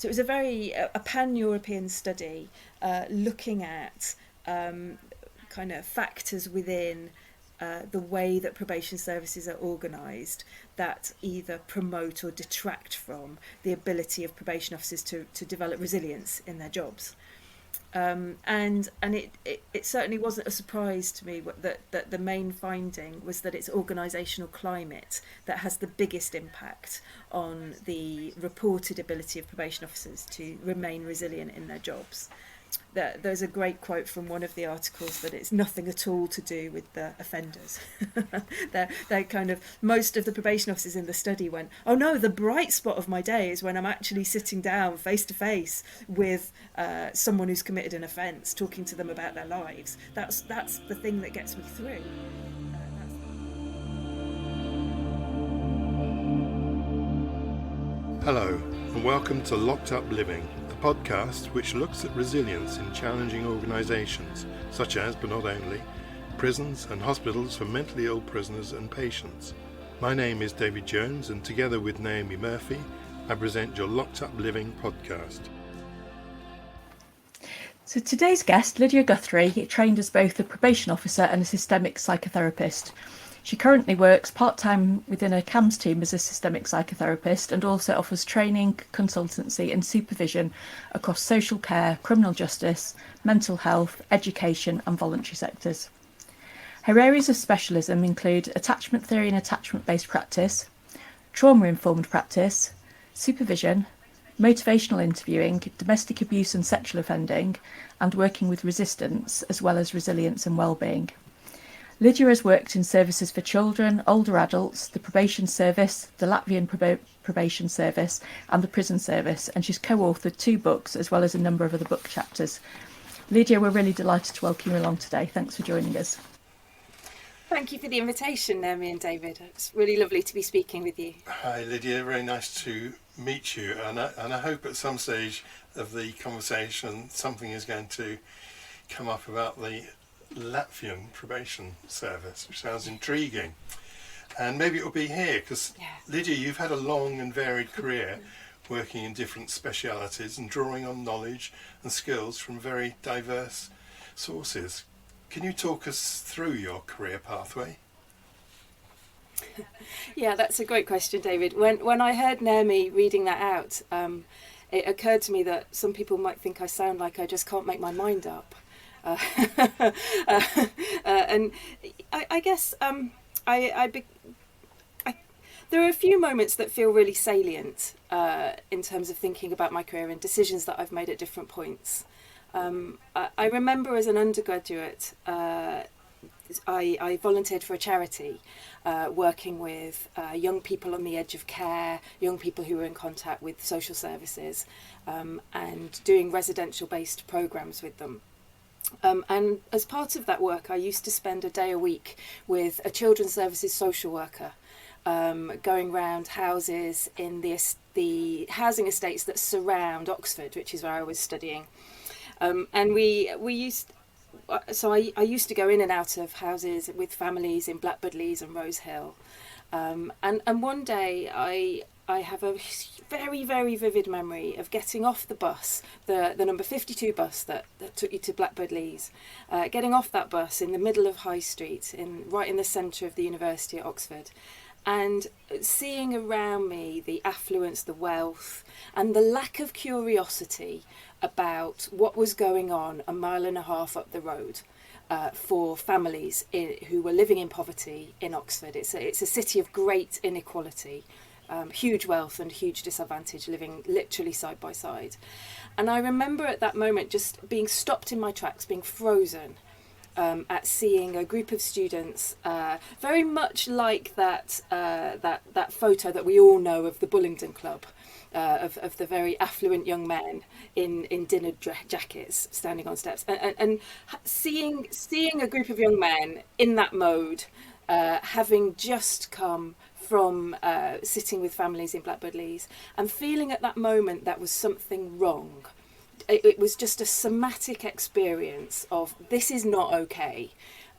So it was a pan-European study looking at kind of factors within the way that probation services are organised that either promote or detract from the ability of probation officers to develop resilience in their jobs. And it certainly wasn't a surprise to me that the main finding was that it's organisational climate that has the biggest impact on the reported ability of probation officers to remain resilient in their jobs. There's a great quote from one of the articles that it's nothing at all to do with the offenders. they're kind of, most of the probation officers in the study went, oh no, the bright spot of my day is when I'm actually sitting down face to face with someone who's committed an offence, talking to them about their lives. That's the thing that gets me through. Hello, and welcome to Locked Up Living, the podcast which looks at resilience in challenging organisations, such as, but not only, prisons and hospitals for mentally ill prisoners and patients. My name is David Jones, and together with Naomi Murphy, I present your Locked Up Living podcast. So today's guest, Lydia Guthrie, trained as both a probation officer and a systemic psychotherapist. She currently works part-time within a CAMS team as a systemic psychotherapist and also offers training, consultancy and supervision across social care, criminal justice, mental health, education and voluntary sectors. Her areas of specialism include attachment theory and attachment-based practice, trauma-informed practice, supervision, motivational interviewing, domestic abuse and sexual offending, and working with resistance, as well as resilience and wellbeing. Lydia has worked in services for children, older adults, the Probation Service, the Latvian Probation Service and the Prison Service, and she's co-authored 2 books as well as a number of other book chapters. Lydia, we're really delighted to welcome you along today. Thanks for joining us. Thank you for the invitation, Naomi and David. It's really lovely to be speaking with you. Hi Lydia, very nice to meet you, and I hope at some stage of the conversation something is going to come up about the Latvian Probation Service, which sounds intriguing, and maybe it will be here because Lydia, you've had a long and varied career working in different specialities and drawing on knowledge and skills from very diverse sources. Can you talk us through your career pathway? Yeah, that's a great question, David. When I heard Naomi reading that out, it occurred to me that some people might think I sound like I just can't make my mind up. And I guess there are a few moments that feel really salient in terms of thinking about my career and decisions that I've made at different points. I remember as an undergraduate, I volunteered for a charity working with young people on the edge of care, young people who were in contact with social services, and doing residential-based programmes with them. And as part of that work, I used to spend a day a week with a children's services social worker, going round houses in the housing estates that surround Oxford, which is where I was studying. And I used to go in and out of houses with families in Blackbird Leys and Rose Hill. And one day I have a very, very vivid memory of getting off the bus, the number 52 bus that took you to Blackbird Leys, getting off that bus in the middle of High Street, right in the centre of the University at Oxford, and seeing around me the affluence, the wealth, and the lack of curiosity about what was going on a mile and a half up the road for families who were living in poverty in Oxford. It's a city of great inequality. Huge wealth and huge disadvantage, living literally side by side. And I remember at that moment just being stopped in my tracks, being frozen at seeing a group of students, very much like that photo that we all know of the Bullingdon Club, of the very affluent young men in dinner jackets standing on steps, and seeing a group of young men in that mode, having just come from sitting with families in Blackbird Leys, and feeling at that moment that was something wrong. It was just a somatic experience of this is not okay,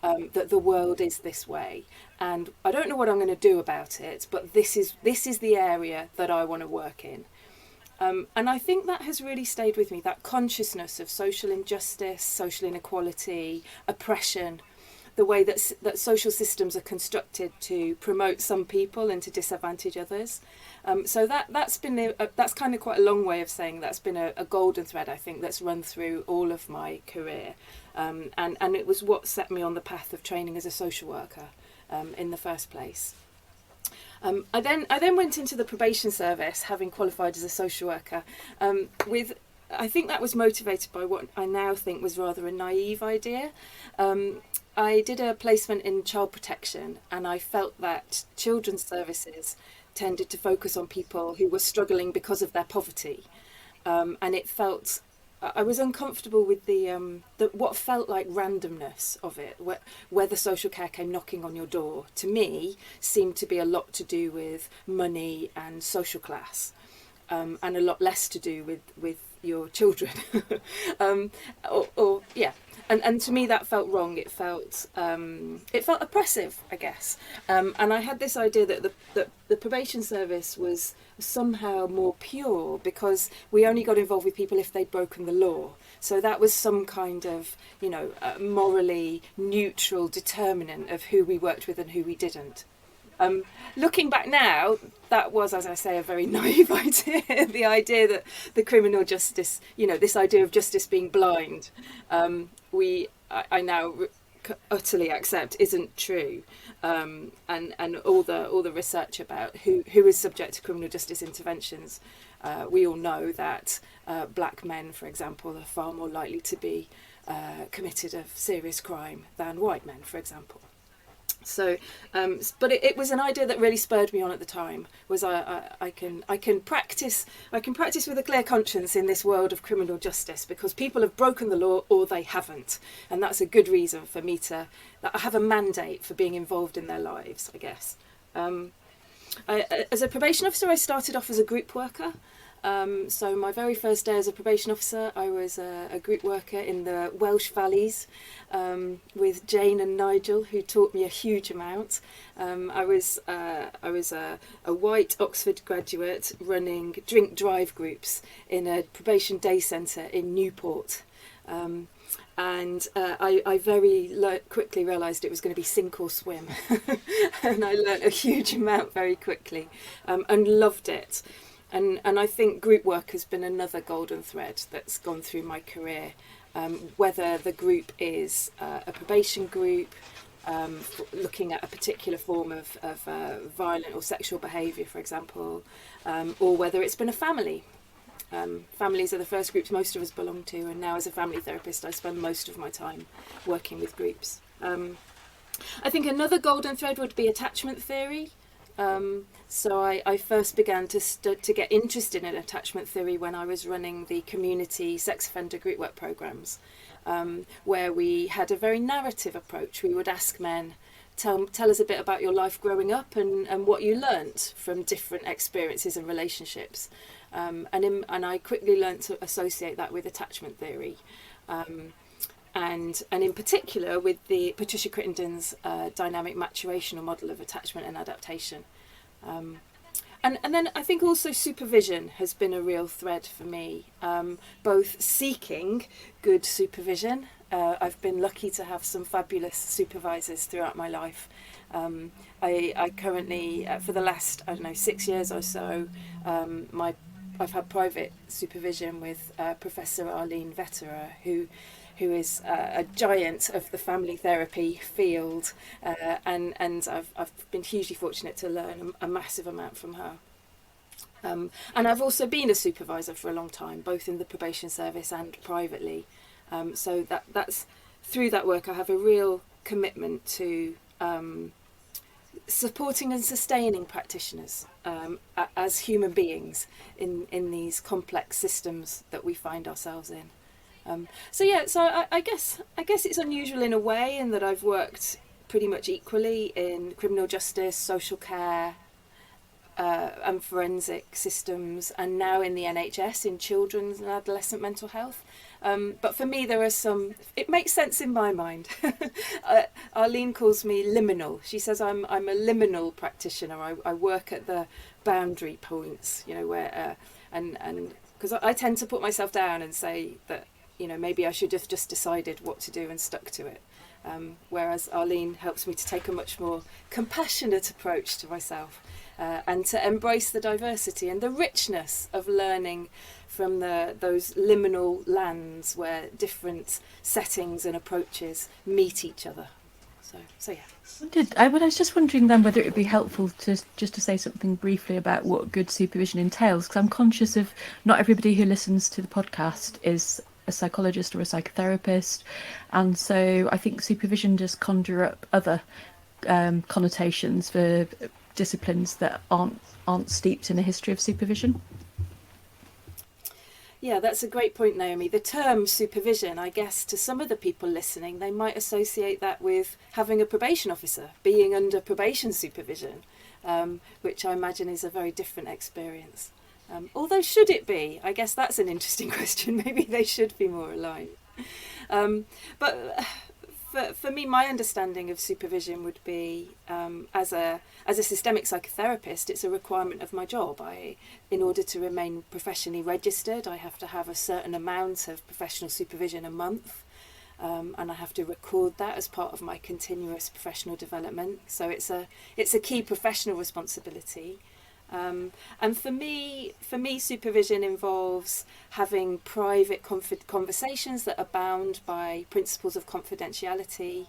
that the world is this way, and I don't know what I'm going to do about it, but this is the area that I want to work in. And I think that has really stayed with me, that consciousness of social injustice, social inequality, oppression, the way that social systems are constructed to promote some people and to disadvantage others. So that's been that's kind of quite a long way of saying that's been a golden thread, I think, that's run through all of my career. And it was what set me on the path of training as a social worker in the first place. I then went into the probation service, having qualified as a social worker, I think that was motivated by what I now think was rather a naive idea. I did a placement in child protection, and I felt that children's services tended to focus on people who were struggling because of their poverty, and it felt I was uncomfortable with the what felt like randomness of it, whether social care came knocking on your door. To me, seemed to be a lot to do with money and social class, and a lot less to do with your children. And to me that felt wrong. It felt oppressive, I guess. And I had this idea that the probation service was somehow more pure because we only got involved with people if they'd broken the law. So that was some kind of, morally neutral determinant of who we worked with and who we didn't. Looking back now, that was, as I say, a very naive idea. The idea that the criminal justice, this idea of justice being blind, I now utterly accept isn't true. And all the research about who is subject to criminal justice interventions, we all know that black men, for example, are far more likely to be committed of serious crime than white men, for example. So, but it was an idea that really spurred me on at the time. Was I can practice with a clear conscience in this world of criminal justice because people have broken the law or they haven't, and that's a good reason for me that I have a mandate for being involved in their lives, I guess. As a probation officer, I started off as a group worker. So my very first day as a probation officer, I was a group worker in the Welsh Valleys with Jane and Nigel, who taught me a huge amount. I was a white Oxford graduate running drink drive groups in a probation day centre in Newport. And I very quickly realised it was going to be sink or swim. And I learnt a huge amount very quickly and loved it. And I think group work has been another golden thread that's gone through my career, whether the group is a probation group, looking at a particular form of violent or sexual behaviour, for example, or whether it's been a family. Families are the first groups most of us belong to, and now as a family therapist I spend most of my time working with groups. I think another golden thread would be attachment theory. So I first began to get interested in attachment theory when I was running the community sex offender group work programmes, where we had a very narrative approach. We would ask men, tell us a bit about your life growing up and what you learnt from different experiences and relationships. And I quickly learnt to associate that with attachment theory. And in particular with the Patricia Crittenden's dynamic maturational model of attachment and adaptation. And then I think also supervision has been a real thread for me, both seeking good supervision. I've been lucky to have some fabulous supervisors throughout my life. I currently, for the last, 6 years or so, I've had private supervision with Professor Arlene Vetterer, who is a giant of the family therapy field, and I've been hugely fortunate to learn a massive amount from her. And I've also been a supervisor for a long time, both in the probation service and privately. So that's through that work I have a real commitment to supporting and sustaining practitioners as human beings in these complex systems that we find ourselves in. So I guess it's unusual in a way in that I've worked pretty much equally in criminal justice, social care, and forensic systems, and now in the NHS in children's and adolescent mental health. But for me, it makes sense in my mind. Arlene calls me liminal. She says I'm a liminal practitioner. I work at the boundary points, where and because I tend to put myself down and say that, you know, maybe I should have just decided what to do and stuck to it. Whereas Arlene helps me to take a much more compassionate approach to myself, and to embrace the diversity and the richness of learning from those liminal lands where different settings and approaches meet each other. So yeah. I was just wondering then whether it would be helpful to say something briefly about what good supervision entails, because I'm conscious of not everybody who listens to the podcast is a psychologist or a psychotherapist, and so I think supervision does conjure up other connotations for disciplines that aren't steeped in a history of supervision. Yeah, that's a great point, Naomi. The term supervision, I guess, to some of the people listening, they might associate that with having a probation officer, being under probation supervision, which I imagine is a very different experience. Although, should it be? I guess that's an interesting question. Maybe they should be more aligned. But for me, my understanding of supervision would be, as a systemic psychotherapist, it's a requirement of my job. In order to remain professionally registered, I have to have a certain amount of professional supervision a month, and I have to record that as part of my continuous professional development. So it's a key professional responsibility. And for me, supervision involves having private conversations that are bound by principles of confidentiality,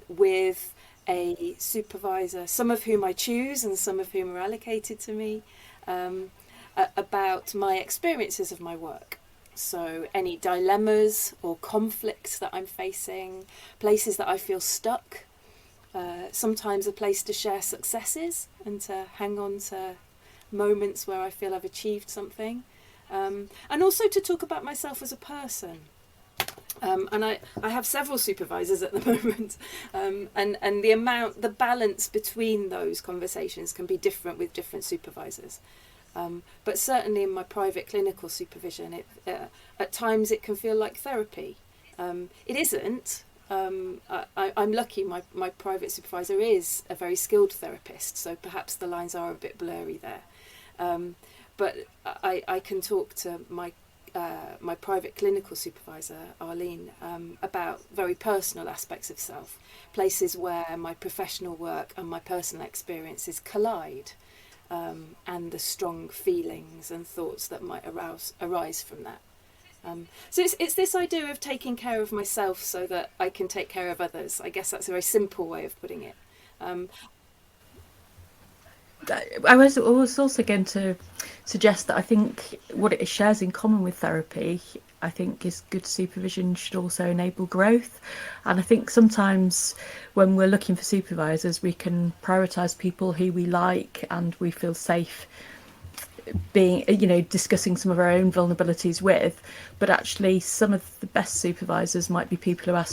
with a supervisor, some of whom I choose and some of whom are allocated to me, about my experiences of my work. So any dilemmas or conflicts that I'm facing, places that I feel stuck, sometimes a place to share successes and to hang on to moments where I feel I've achieved something, and also to talk about myself as a person. And I have several supervisors at the moment, and the balance between those conversations can be different with different supervisors. But certainly in my private clinical supervision, at times it can feel like therapy. It isn't. I'm lucky my private supervisor is a very skilled therapist, so perhaps the lines are a bit blurry there. But I can talk to my private clinical supervisor, Arlene, about very personal aspects of self, places where my professional work and my personal experiences collide, and the strong feelings and thoughts that might arise from that. So it's this idea of taking care of myself so that I can take care of others. I guess that's a very simple way of putting it. I was also going to suggest that I think what it shares in common with therapy, I think, is good supervision should also enable growth. And I think sometimes when we're looking for supervisors, we can prioritise people who we like and we feel safe being, discussing some of our own vulnerabilities with, but actually some of the best supervisors might be people who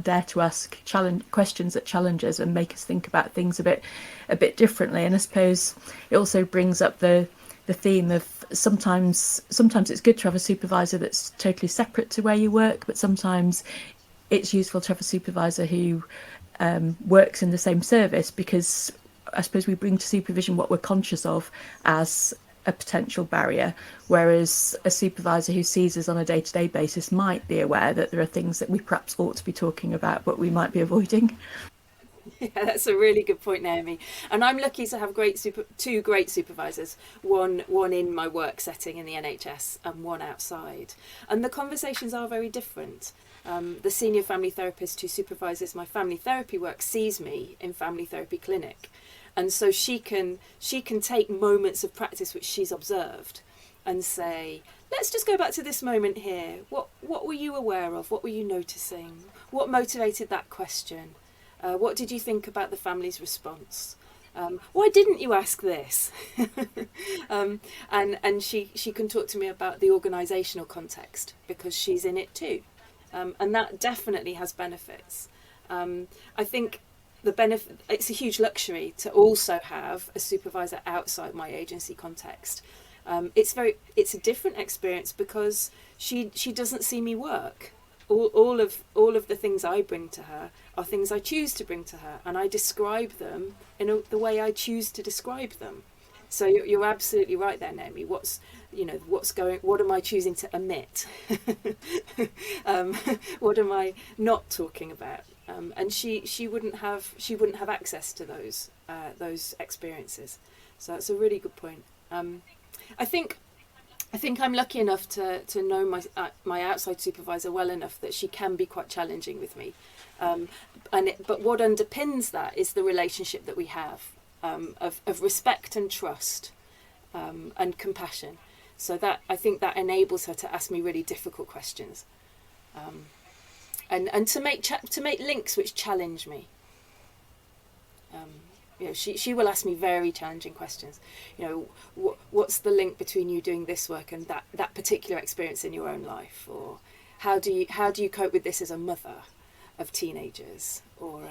dare to ask questions that challenge us and make us think about things a bit differently. And I suppose it also brings up the theme of sometimes it's good to have a supervisor that's totally separate to where you work, but sometimes it's useful to have a supervisor who works in the same service, because I suppose we bring to supervision what we're conscious of as a potential barrier, whereas a supervisor who sees us on a day-to-day basis might be aware that there are things that we perhaps ought to be talking about but we might be avoiding. Yeah, that's a really good point, Naomi. And I'm lucky to have two great supervisors, one in my work setting in the NHS and one outside. And the conversations are very different. The senior family therapist who supervises my family therapy work sees me in family therapy clinic. And so she can take moments of practice which she's observed and say, let's just go back to this moment here. What were you aware of? What were you noticing? What motivated that question? What did you think about the family's response? Why didn't you ask this? And she can talk to me about the organisational context because she's in it too. And that definitely has benefits. I think it's a huge luxury to also have a supervisor outside my agency context. It's a different experience because she doesn't see me work. All of the things I bring to her are things I choose to bring to her, and I describe them in the way I choose to describe them. So you're absolutely right there, Naomi. What am I choosing to omit? What am I not talking about? And she wouldn't have access to those experiences. So that's a really good point. I think I'm lucky enough to know my outside supervisor well enough that she can be quite challenging with me. But what underpins that is the relationship that we have, of respect and trust, and compassion. So that, I think, that enables her to ask me really difficult questions, and to make links which challenge me. She will ask me very challenging questions. What's the link between you doing this work and that particular experience in your own life, or how do you cope with this as a mother of teenagers? Or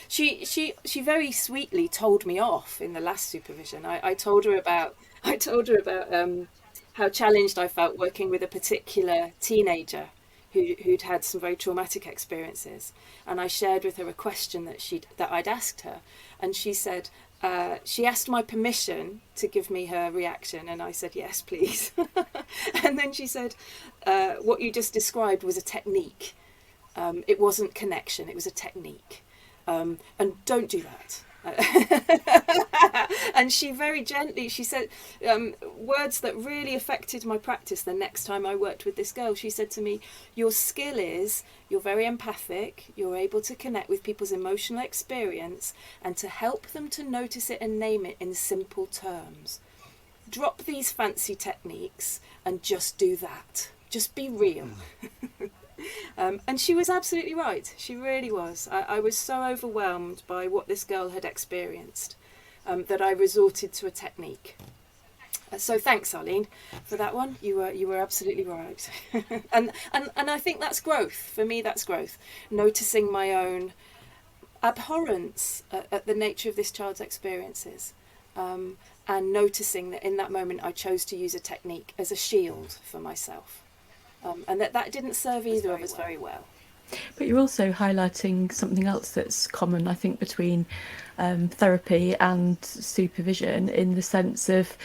she very sweetly told me off in the last supervision. I told her about how challenged I felt working with a particular teenager who'd had some very traumatic experiences, and I shared with her a question that I'd asked her, and she said, she asked my permission to give me her reaction, and I said yes, please. And then she said, what you just described was a technique. It wasn't connection, it was a technique, and don't do that. And she very gently, she said words that really affected my practice the next time I worked with this girl. She said to me, your skill is you're very empathic, you're able to connect with people's emotional experience and to help them to notice it and name it in simple terms. Drop these fancy techniques and just do that. Just be real. And she was absolutely right. She really was. I was so overwhelmed by what this girl had experienced that I resorted to a technique. So thanks, Arlene, for that one. You were absolutely right. and I think that's growth. For me, that's growth. Noticing my own abhorrence at the nature of this child's experiences, and noticing that in that moment I chose to use a technique as a shield for myself. And that didn't serve either of us very well. But you're also highlighting something else that's common, I think, between therapy and supervision, in the sense of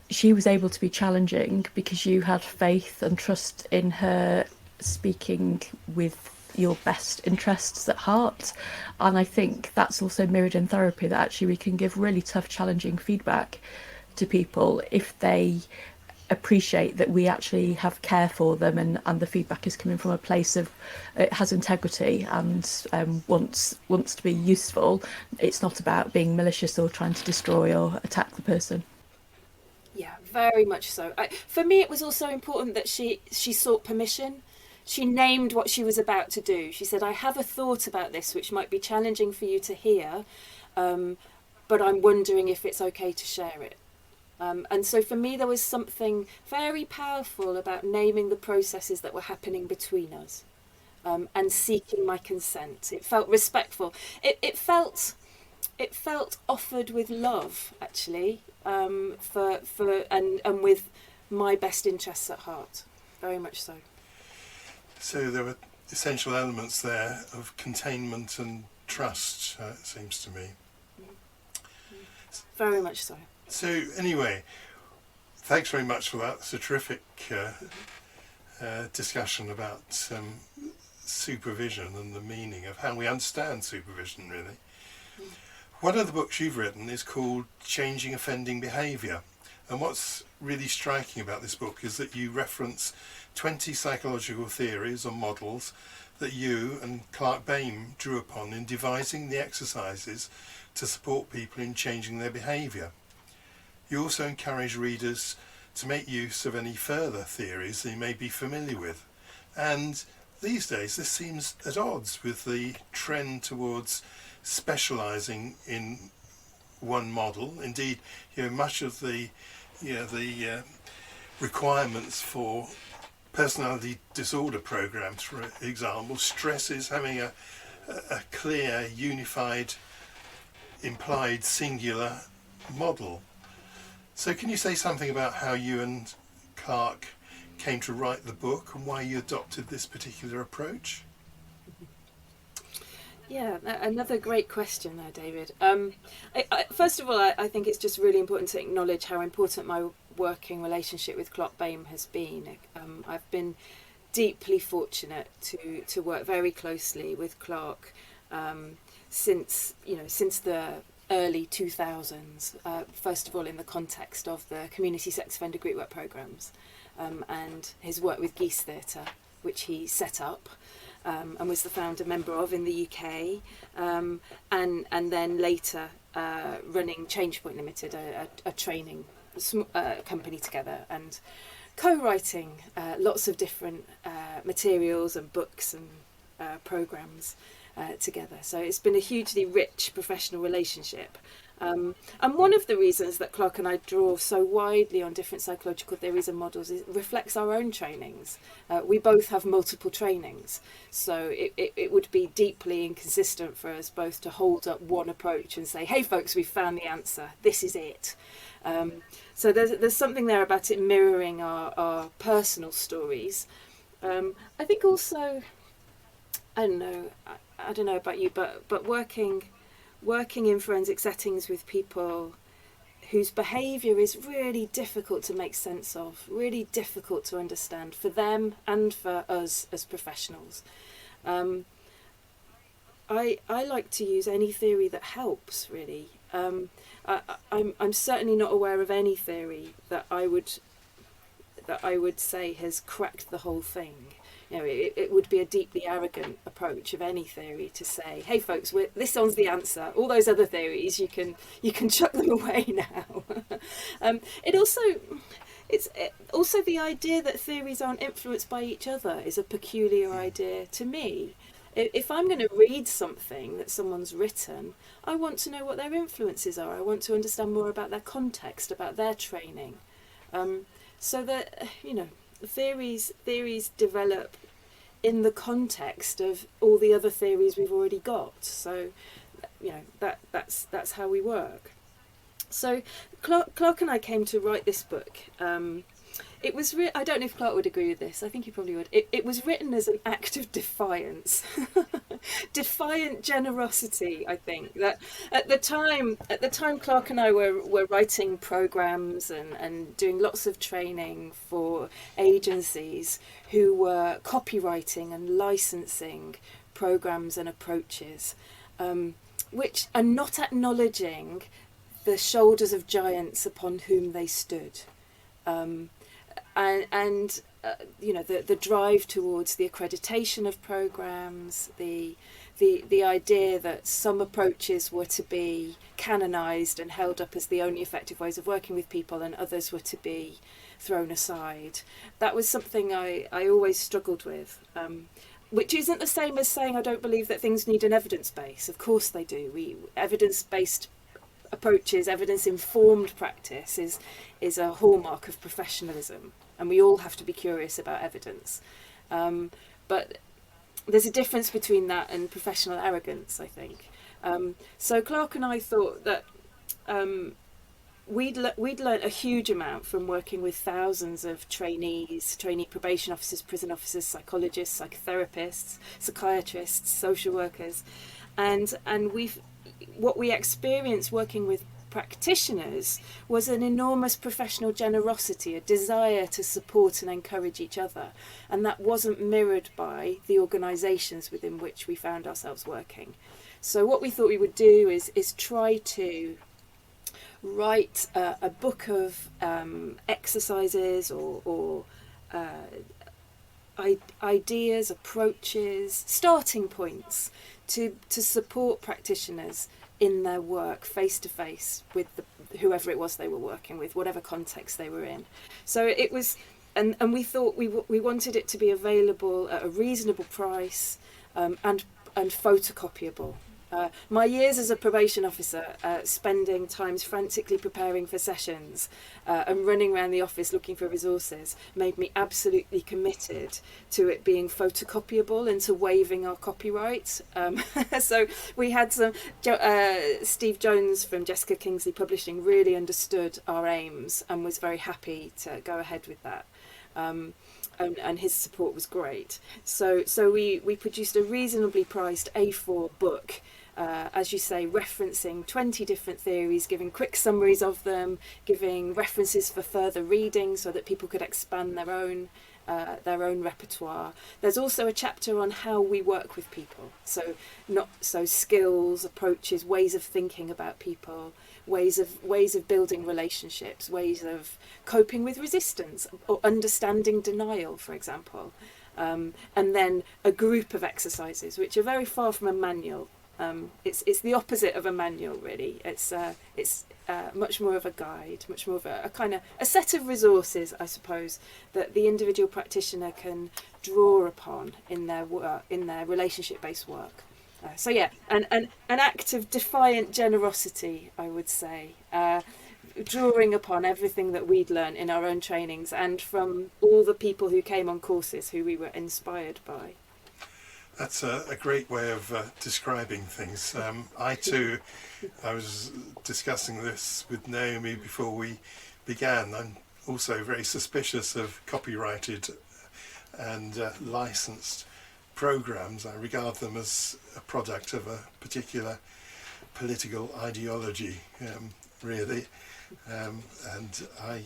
she was able to be challenging because you had faith and trust in her speaking with your best interests at heart. And I think that's also mirrored in therapy, that actually we can give really tough, challenging feedback to people if they appreciate that we actually have care for them, and the feedback is coming from a place of it has integrity and wants to be useful. It's not about being malicious or trying to destroy or attack the person. Yeah, very much so. For me, it was also important that she sought permission. She named what she was about to do. She said, I have a thought about this which might be challenging for you to hear, but I'm wondering if it's okay to share it. And so for me, there was something very powerful about naming the processes that were happening between us, and seeking my consent. It felt respectful. It felt offered with love, actually, and with my best interests at heart. Very much so. So there were essential elements there of containment and trust, it seems to me. Very much so. So anyway, thanks very much for that. It's a terrific discussion about supervision and the meaning of how we understand supervision, really. One of the books you've written is called Changing Offending Behaviour. And what's really striking about this book is that you reference 20 psychological theories or models that you and Clark Baim drew upon in devising the exercises to support people in changing their behaviour. You also encourage readers to make use of any further theories they may be familiar with. And these days this seems at odds with the trend towards specialising in one model. Indeed, much of the requirements for personality disorder programs, for example, stresses having a clear, unified, implied, singular model. So can you say something about how you and Clark came to write the book and why you adopted this particular approach? Yeah, another great question there, David. First of all, I think it's just really important to acknowledge how important my working relationship with Clark Baim has been. I've been deeply fortunate to work very closely with Clark since the early 2000s. First of all, in the context of the community sex offender group work programs, and his work with Geese Theatre, which he set up. And was the founder member of in the UK, and then later running Change Point Limited, a training company together, and co-writing lots of different materials and books and programs together. So it's been a hugely rich professional relationship. And one of the reasons that Clark and I draw so widely on different psychological theories and models reflects our own trainings. We both have multiple trainings, so it would be deeply inconsistent for us both to hold up one approach and say, hey folks, we've found the answer, this is it. So there's something there about it mirroring our personal stories. I think also, I don't know about you, but working in forensic settings with people whose behaviour is really difficult to make sense of, really difficult to understand for them and for us as professionals. I like to use any theory that helps, really. I'm certainly not aware of any theory that I would say has cracked the whole thing. You know, it would be a deeply arrogant approach of any theory to say, hey folks, this one's the answer. All those other theories, you can chuck them away now. It's also the idea that theories aren't influenced by each other is a peculiar idea to me. If I'm going to read something that someone's written, I want to know what their influences are. I want to understand more about their context, about their training. So that, theories develop in the context of all the other theories we've already got. So, that's how we work. So Clark and I came to write this book. It was I don't know if Clark would agree with this. I think he probably would. It was written as an act of defiance, defiant generosity. I think that at the time, Clark and I were writing programs and doing lots of training for agencies who were copywriting and licensing programs and approaches, which are not acknowledging the shoulders of giants upon whom they stood. The drive towards the accreditation of programs, the idea that some approaches were to be canonized and held up as the only effective ways of working with people and others were to be thrown aside. That was something I always struggled with, which isn't the same as saying I don't believe that things need an evidence base. Of course they do. Evidence-based approaches, evidence-informed practice is a hallmark of professionalism, and we all have to be curious about evidence. But there's a difference between that and professional arrogance, I think. So Clark and I thought that we'd learnt a huge amount from working with thousands of trainees, trainee probation officers, prison officers, psychologists, psychotherapists, psychiatrists, social workers, and what we experienced working with practitioners was an enormous professional generosity, a desire to support and encourage each other, and that wasn't mirrored by the organisations within which we found ourselves working. So what we thought we would do is try to write a book of exercises or ideas, approaches, starting points to support practitioners in their work face to face with whoever it was they were working with, whatever context they were in. So it was, and we thought we wanted it to be available at a reasonable price and photocopyable. My years as a probation officer, spending times frantically preparing for sessions and running around the office looking for resources, made me absolutely committed to it being photocopyable and to waiving our copyright. So we had Steve Jones from Jessica Kingsley Publishing really understood our aims and was very happy to go ahead with that. And his support was great. So we produced a reasonably priced A4 book, as you say, referencing 20 different theories, giving quick summaries of them, giving references for further reading so that people could expand their own repertoire. There's also a chapter on how we work with people, so skills, approaches, ways of thinking about people, ways of building relationships, ways of coping with resistance or understanding denial, for example, and then a group of exercises which are very far from a manual. It's the opposite of a manual, really. It's much more of a guide, much more of a kind of a set of resources, I suppose, that the individual practitioner can draw upon in their work, in their relationship-based work. So yeah, an act of defiant generosity, I would say, drawing upon everything that we'd learned in our own trainings and from all the people who came on courses who we were inspired by. That's a great way of describing things. I was discussing this with Naomi before we began. I'm also very suspicious of copyrighted and licensed programs. I regard them as a product of a particular political ideology, really. And I,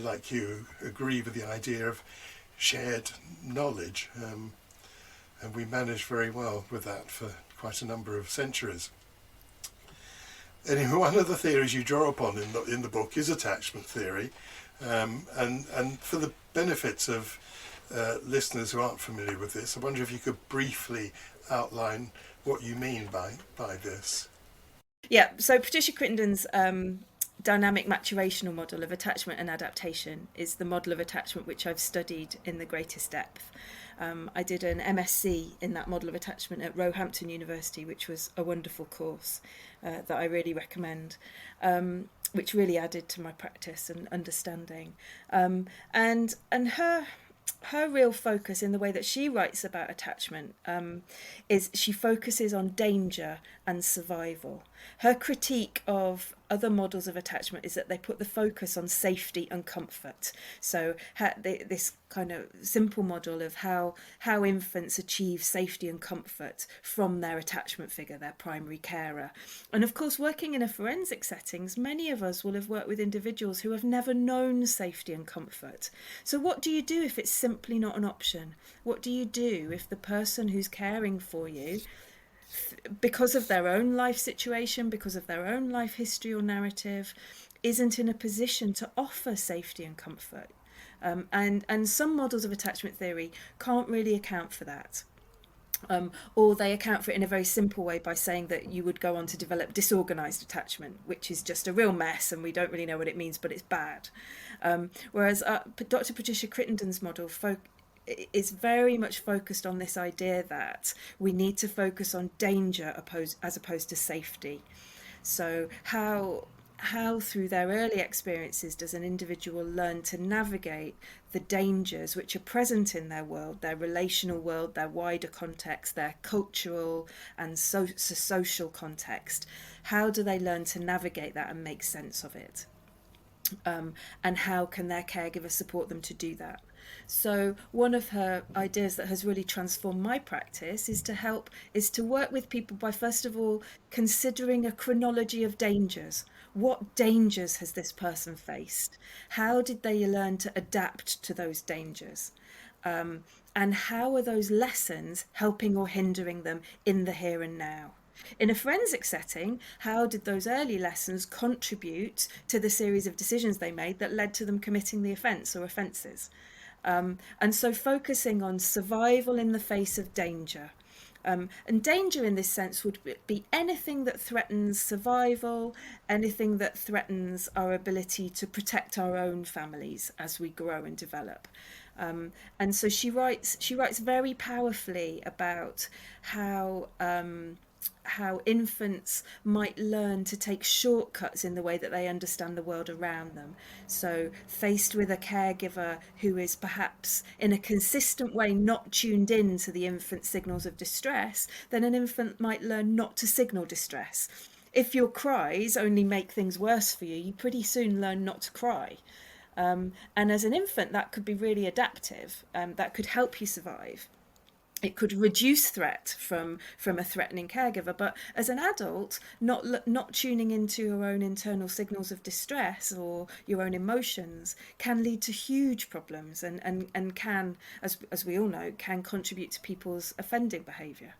like you, agree with the idea of shared knowledge. And we managed very well with that for quite a number of centuries. Anyway, one of the theories you draw upon in the book is attachment theory, and for the benefits of listeners who aren't familiar with this, I wonder if you could briefly outline what you mean by this. Yeah, so Patricia Crittenden's dynamic maturational model of attachment and adaptation is the model of attachment which I've studied in the greatest depth. I did an MSc in that model of attachment at Roehampton University, which was a wonderful course that I really recommend, which really added to my practice and understanding. And her real focus in the way that she writes about attachment is she focuses on danger and survival. Her critique of other models of attachment is that they put the focus on safety and comfort. So this kind of simple model of how infants achieve safety and comfort from their attachment figure, their primary carer. And of course, working in a forensic settings, many of us will have worked with individuals who have never known safety and comfort. So what do you do if it's simply not an option? What do you do if the person who's caring for you, because of their own life situation, because of their own life history or narrative, isn't in a position to offer safety and comfort? And some models of attachment theory can't really account for that. Or they account for it in a very simple way by saying that you would go on to develop disorganized attachment, which is just a real mess and we don't really know what it means, but it's bad. Whereas Dr. Patricia Crittenden's model is very much focused on this idea that we need to focus on danger as opposed to safety. So how through their early experiences does an individual learn to navigate the dangers which are present in their world, their relational world, their wider context, their cultural and social context? How do they learn to navigate that and make sense of it? And how can their caregiver support them to do that? So one of her ideas that has really transformed my practice is to work with people by, first of all, considering a chronology of dangers. What dangers has this person faced? How did they learn to adapt to those dangers? And how are those lessons helping or hindering them in the here and now? In a forensic setting, how did those early lessons contribute to the series of decisions they made that led to them committing the offence or offences? And so focusing on survival in the face of danger. And danger in this sense would be anything that threatens survival, anything that threatens our ability to protect our own families as we grow and develop. And so she writes very powerfully about how infants might learn to take shortcuts in the way that they understand the world around them. So faced with a caregiver who is perhaps in a consistent way not tuned in to the infant's signals of distress, then an infant might learn not to signal distress. If your cries only make things worse for you, you pretty soon learn not to cry. And as an infant, that could be really adaptive. That could help you survive. It could reduce threat from a threatening caregiver, but as an adult, not tuning into your own internal signals of distress or your own emotions can lead to huge problems, and can, as we all know, can contribute to people's offending behaviour.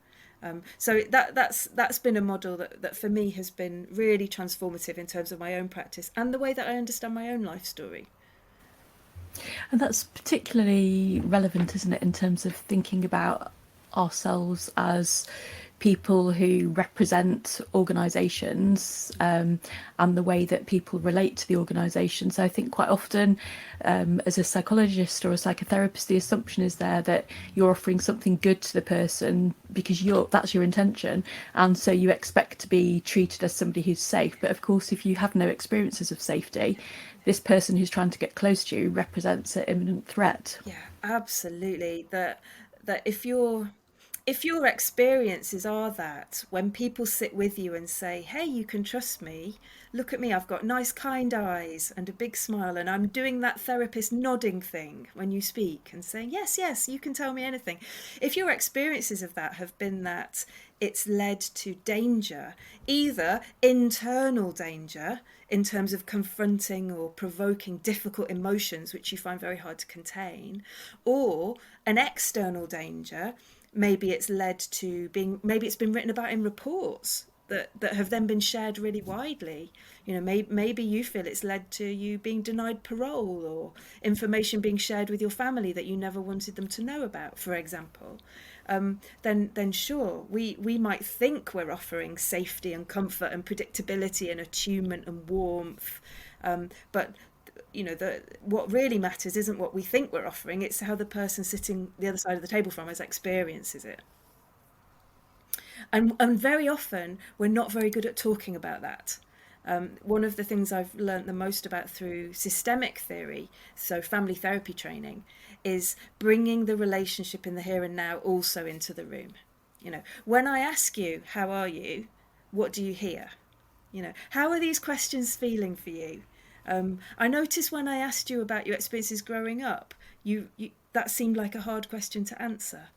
So that's been a model that for me has been really transformative in terms of my own practice and the way that I understand my own life story. And that's particularly relevant, isn't it, in terms of thinking about ourselves as people who represent organisations, and the way that people relate to the organisation. So I think quite often, as a psychologist or a psychotherapist, the assumption is there that you're offering something good to the person because that's your intention, and so you expect to be treated as somebody who's safe. But of course, if you have no experiences of safety, this person who's trying to get close to you represents an imminent threat. Yeah, absolutely. That if your experiences are that when people sit with you and say, hey, you can trust me, look at me, I've got nice kind eyes and a big smile, and I'm doing that therapist nodding thing when you speak and saying, yes, yes, you can tell me anything. If your experiences of that have been that it's led to danger, either internal danger in terms of confronting or provoking difficult emotions which you find very hard to contain, or an external danger, maybe it's led to maybe it's been written about in reports that have then been shared really widely. Maybe you feel it's led to you being denied parole, or information being shared with your family that you never wanted them to know about, for example. Then sure, we might think we're offering safety and comfort and predictability and attunement and warmth, but what really matters isn't what we think we're offering, it's how the person sitting the other side of the table from us experiences it. And very often we're not very good at talking about that. One of the things I've learned the most about through systemic theory, so family therapy training, is bringing the relationship in the here and now also into the room. When I ask you, how are you? What do you hear? How are these questions feeling for you? I noticed when I asked you about your experiences growing up, you that seemed like a hard question to answer.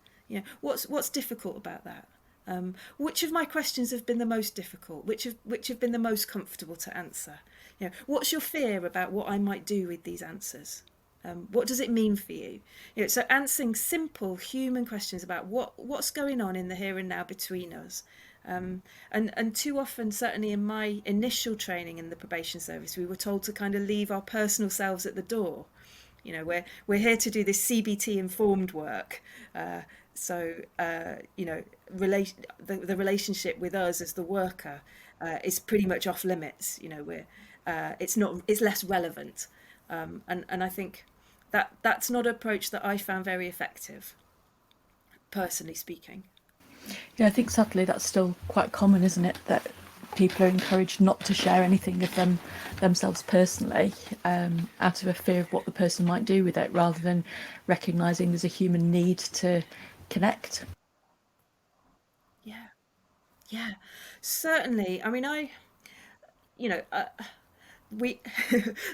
What's difficult about that? Which of my questions have been the most difficult? Which have been the most comfortable to answer? What's your fear about what I might do with these answers? What does it mean for you? So answering simple human questions about what's going on in the here and now between us. And too often, certainly in my initial training in the probation service, we were told to kind of leave our personal selves at the door. We're here to do this CBT informed work. The relationship with us as the worker is pretty much off limits. It's less relevant, and I think that's not an approach that I found very effective, personally speaking. Yeah, I think sadly that's still quite common, isn't it? That people are encouraged not to share anything of themselves personally, out of a fear of what the person might do with it, rather than recognising there's a human need to connect. Yeah, certainly. I mean, we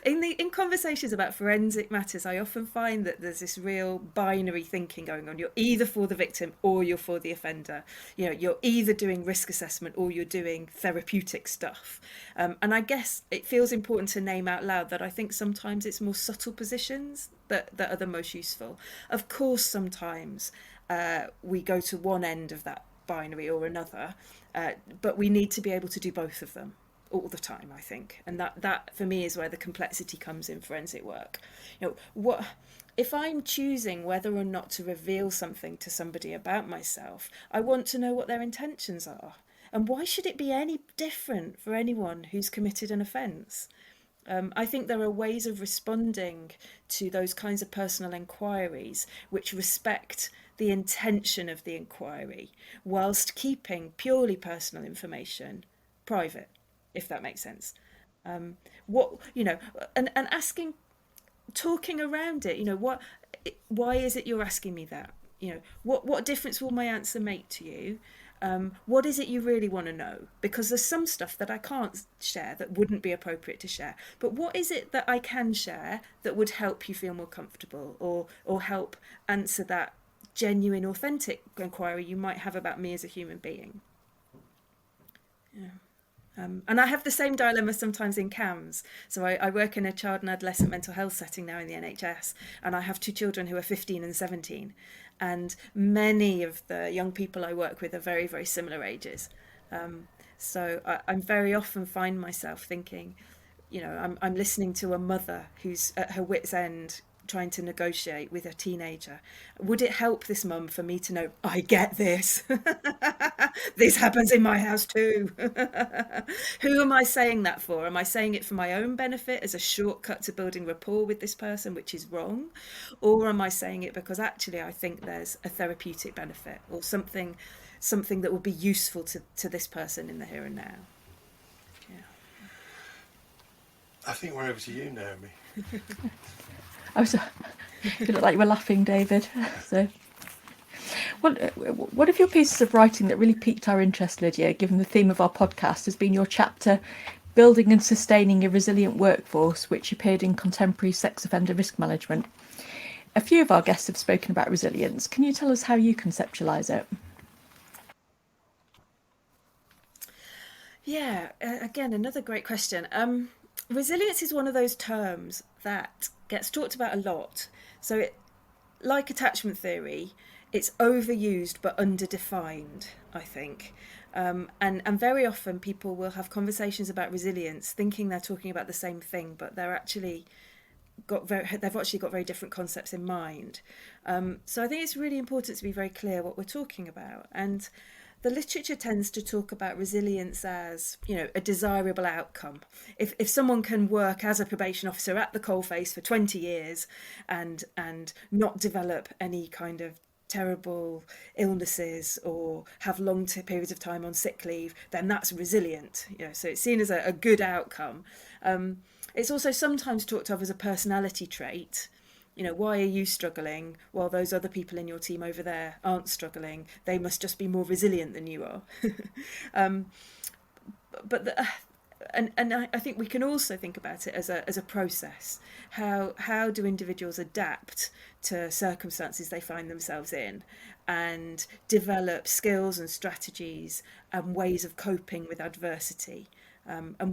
in conversations about forensic matters, I often find that there's this real binary thinking going on. You're either for the victim or you're for the offender. You're either doing risk assessment or you're doing therapeutic stuff. And I guess it feels important to name out loud that I think sometimes it's more subtle positions that are the most useful. Of course, sometimes we go to one end of that binary or another, but we need to be able to do both of them all the time, I think. And that for me is where the complexity comes in forensic work. What if I'm choosing whether or not to reveal something to somebody about myself, I want to know what their intentions are. And why should it be any different for anyone who's committed an offence? I think there are ways of responding to those kinds of personal inquiries which respect the intention of the inquiry, whilst keeping purely personal information private, if that makes sense. And asking, talking around it. Why is it you're asking me that? What difference will my answer make to you? What is it you really want to know? Because there's some stuff that I can't share that wouldn't be appropriate to share. But what is it that I can share that would help you feel more comfortable, or help answer that genuine, authentic inquiry you might have about me as a human being? Yeah. And I have the same dilemma sometimes in CAMS. So I work in a child and adolescent mental health setting now in the NHS, and I have two children who are 15 and 17. And many of the young people I work with are very, very similar ages. So I very often find myself thinking, I'm listening to a mother who's at her wit's end trying to negotiate with a teenager. Would it help this mum for me to know, I get this? This happens in my house too. Who am I saying that for? Am I saying it for my own benefit as a shortcut to building rapport with this person, which is wrong? Or am I saying it because actually I think there's a therapeutic benefit, or something that will be useful to this person in the here and now? Yeah. I think we're over to you, Naomi. You look like you were laughing, David. So, one of your pieces of writing that really piqued our interest, Lydia, given the theme of our podcast, has been your chapter, Building and Sustaining a Resilient Workforce, which appeared in Contemporary Sex Offender Risk Management. A few of our guests have spoken about resilience. Can you tell us how you conceptualise it? Yeah, again, another great question. Resilience is one of those terms that gets talked about a lot. So like attachment theory, it's overused but underdefined, I think. And very often people will have conversations about resilience thinking they're talking about the same thing, but they've actually got very different concepts in mind. So I think it's really important to be very clear what we're talking about. And the literature tends to talk about resilience as, a desirable outcome. If someone can work as a probation officer at the coalface for 20 years and not develop any kind of terrible illnesses or have long periods of time on sick leave, then that's resilient. So it's seen as a good outcome. It's also sometimes talked of as a personality trait. Why are you struggling while those other people in your team over there aren't struggling? They must just be more resilient than you are. I think we can also think about it as a process. How do individuals adapt to circumstances they find themselves in, and develop skills and strategies and ways of coping with adversity? And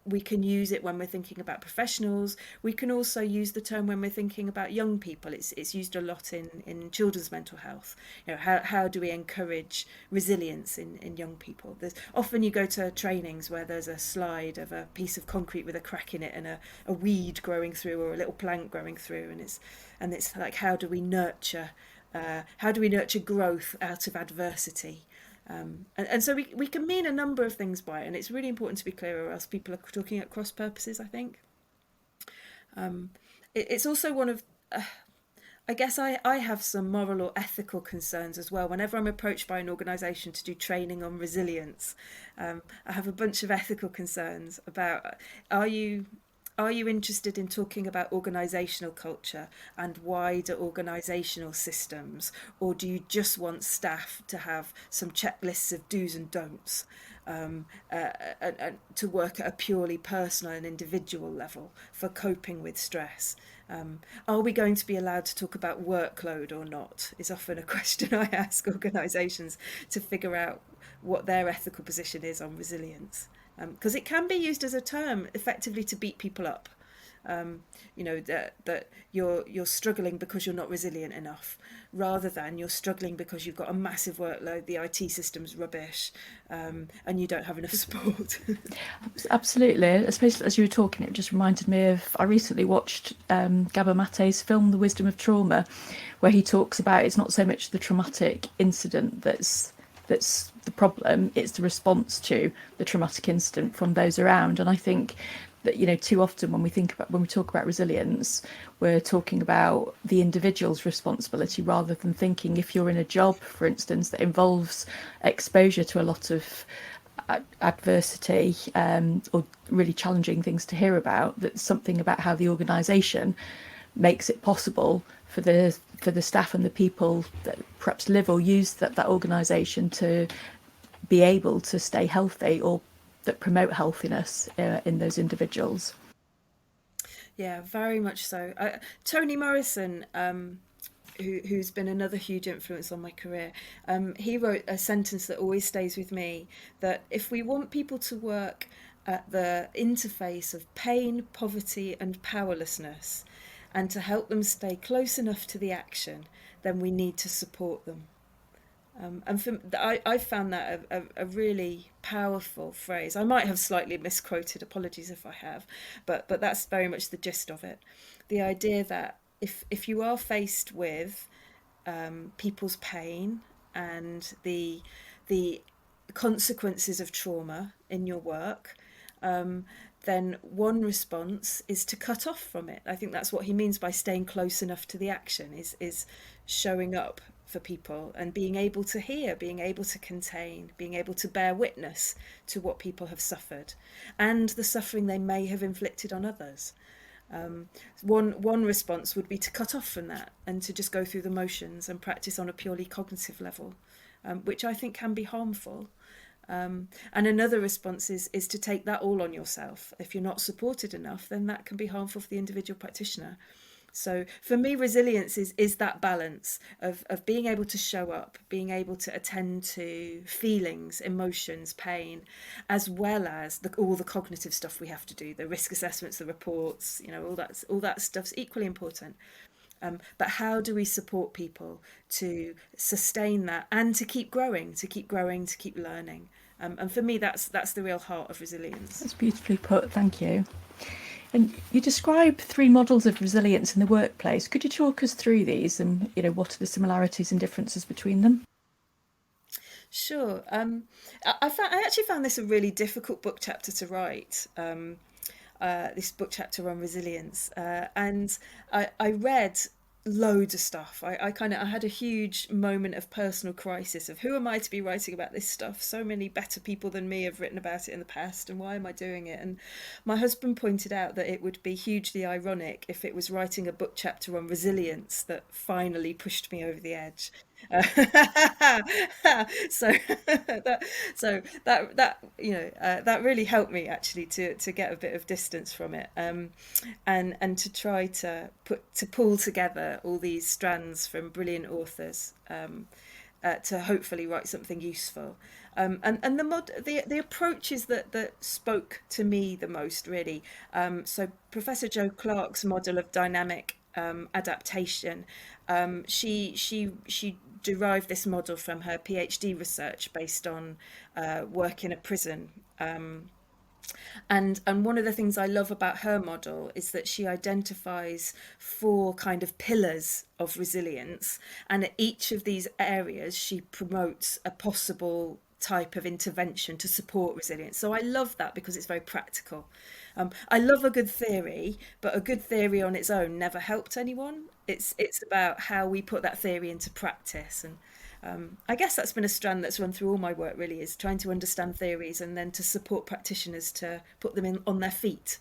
we can use it when we're thinking about professionals. We can also use the term when we're thinking about young people. It's used a lot in children's mental health. How do we encourage resilience in young people? There's often, you go to trainings where there's a slide of a piece of concrete with a crack in it and a weed growing through, or a little plant growing through, and it's like, how do we nurture growth out of adversity? And so we can mean a number of things by it, and it's really important to be clear, or else people are talking at cross purposes, I think. It's also one of, I guess I have some moral or ethical concerns as well. Whenever I'm approached by an organisation to do training on resilience, I have a bunch of ethical concerns about, are you interested in talking about organisational culture and wider organisational systems, or do you just want staff to have some checklists of do's and don'ts, and to work at a purely personal and individual level for coping with stress? Are we going to be allowed to talk about workload or not, is often a question I ask organisations to figure out what their ethical position is on resilience. Because it can be used as a term effectively to beat people up. That you're struggling because you're not resilient enough, rather than you're struggling because you've got a massive workload, the IT system's rubbish, and you don't have enough support. Absolutely. Especially as you were talking, it just reminded me of, I recently watched Gabor Mate's film The Wisdom of Trauma, where he talks about it's not so much the traumatic incident that's the problem, it's the response to the traumatic incident from those around. And I think that, too often when we talk about resilience, we're talking about the individual's responsibility, rather than thinking, if you're in a job, for instance, that involves exposure to a lot of adversity, or really challenging things to hear about, that's something about how the organisation makes it possible for the staff and the people that perhaps live or use that organisation to be able to stay healthy, or that promote healthiness in those individuals. Yeah, very much so. Toni Morrison, who's been another huge influence on my career, he wrote a sentence that always stays with me, that if we want people to work at the interface of pain, poverty and powerlessness, and to help them stay close enough to the action, then we need to support them. I found that a really powerful phrase. I might have slightly misquoted, apologies if I have, but that's very much the gist of it. The idea that if you are faced with people's pain and the consequences of trauma in your work, then one response is to cut off from it. I think that's what he means by staying close enough to the action, is showing up for people and being able to hear, being able to contain, being able to bear witness to what people have suffered and the suffering they may have inflicted on others. One response would be to cut off from that and to just go through the motions and practice on a purely cognitive level, which I think can be harmful. And another response is to take that all on yourself. If you're not supported enough, then that can be harmful for the individual practitioner. So for me, resilience is that balance of being able to show up, being able to attend to feelings, emotions, pain, as well as all the cognitive stuff we have to do, the risk assessments, the reports, all that stuff's equally important. But how do we support people to sustain that and to keep growing, to keep learning? And for me, that's the real heart of resilience. That's beautifully put, thank you. And you describe 3 models of resilience in the workplace. Could you talk us through these and, what are the similarities and differences between them? Sure. I actually found this a really difficult book chapter to write, this book chapter on resilience. And I read loads of stuff. I had a huge moment of personal crisis of who am I to be writing about this stuff? So many better people than me have written about it in the past, and why am I doing it? And my husband pointed out that it would be hugely ironic if it was writing a book chapter on resilience that finally pushed me over the edge. So that really helped me actually to get a bit of distance from it, and to try to pull together all these strands from brilliant authors, to hopefully write something useful. And the approaches that spoke to me the most, really. So Professor Jo Clark's model of dynamic adaptation, she derived this model from her PhD research based on work in a prison. And one of the things I love about her model is that she identifies 4 kind of pillars of resilience, and at each of these areas she promotes a possible type of intervention to support resilience. So I love that because it's very practical. I love a good theory, but a good theory on its own never helped anyone. It's about how we put that theory into practice. And I guess that's been a strand that's run through all my work, really, is trying to understand theories and then to support practitioners to put them on their feet.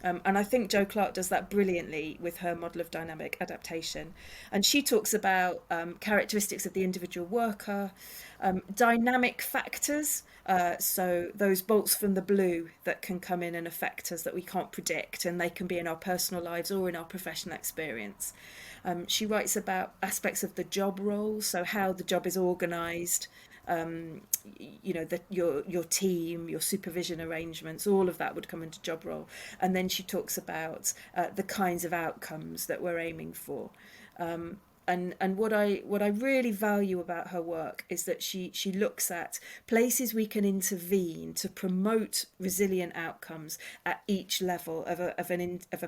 And I think Jo Clark does that brilliantly with her model of dynamic adaptation. And she talks about characteristics of the individual worker, dynamic factors, so those bolts from the blue that can come in and affect us that we can't predict, and they can be in our personal lives or in our professional experience. She writes about aspects of the job role, so how the job is organised, your team, your supervision arrangements, all of that would come into job role. And then she talks about the kinds of outcomes that we're aiming for. And what I really value about her work is that she looks at places we can intervene to promote resilient outcomes at each level of a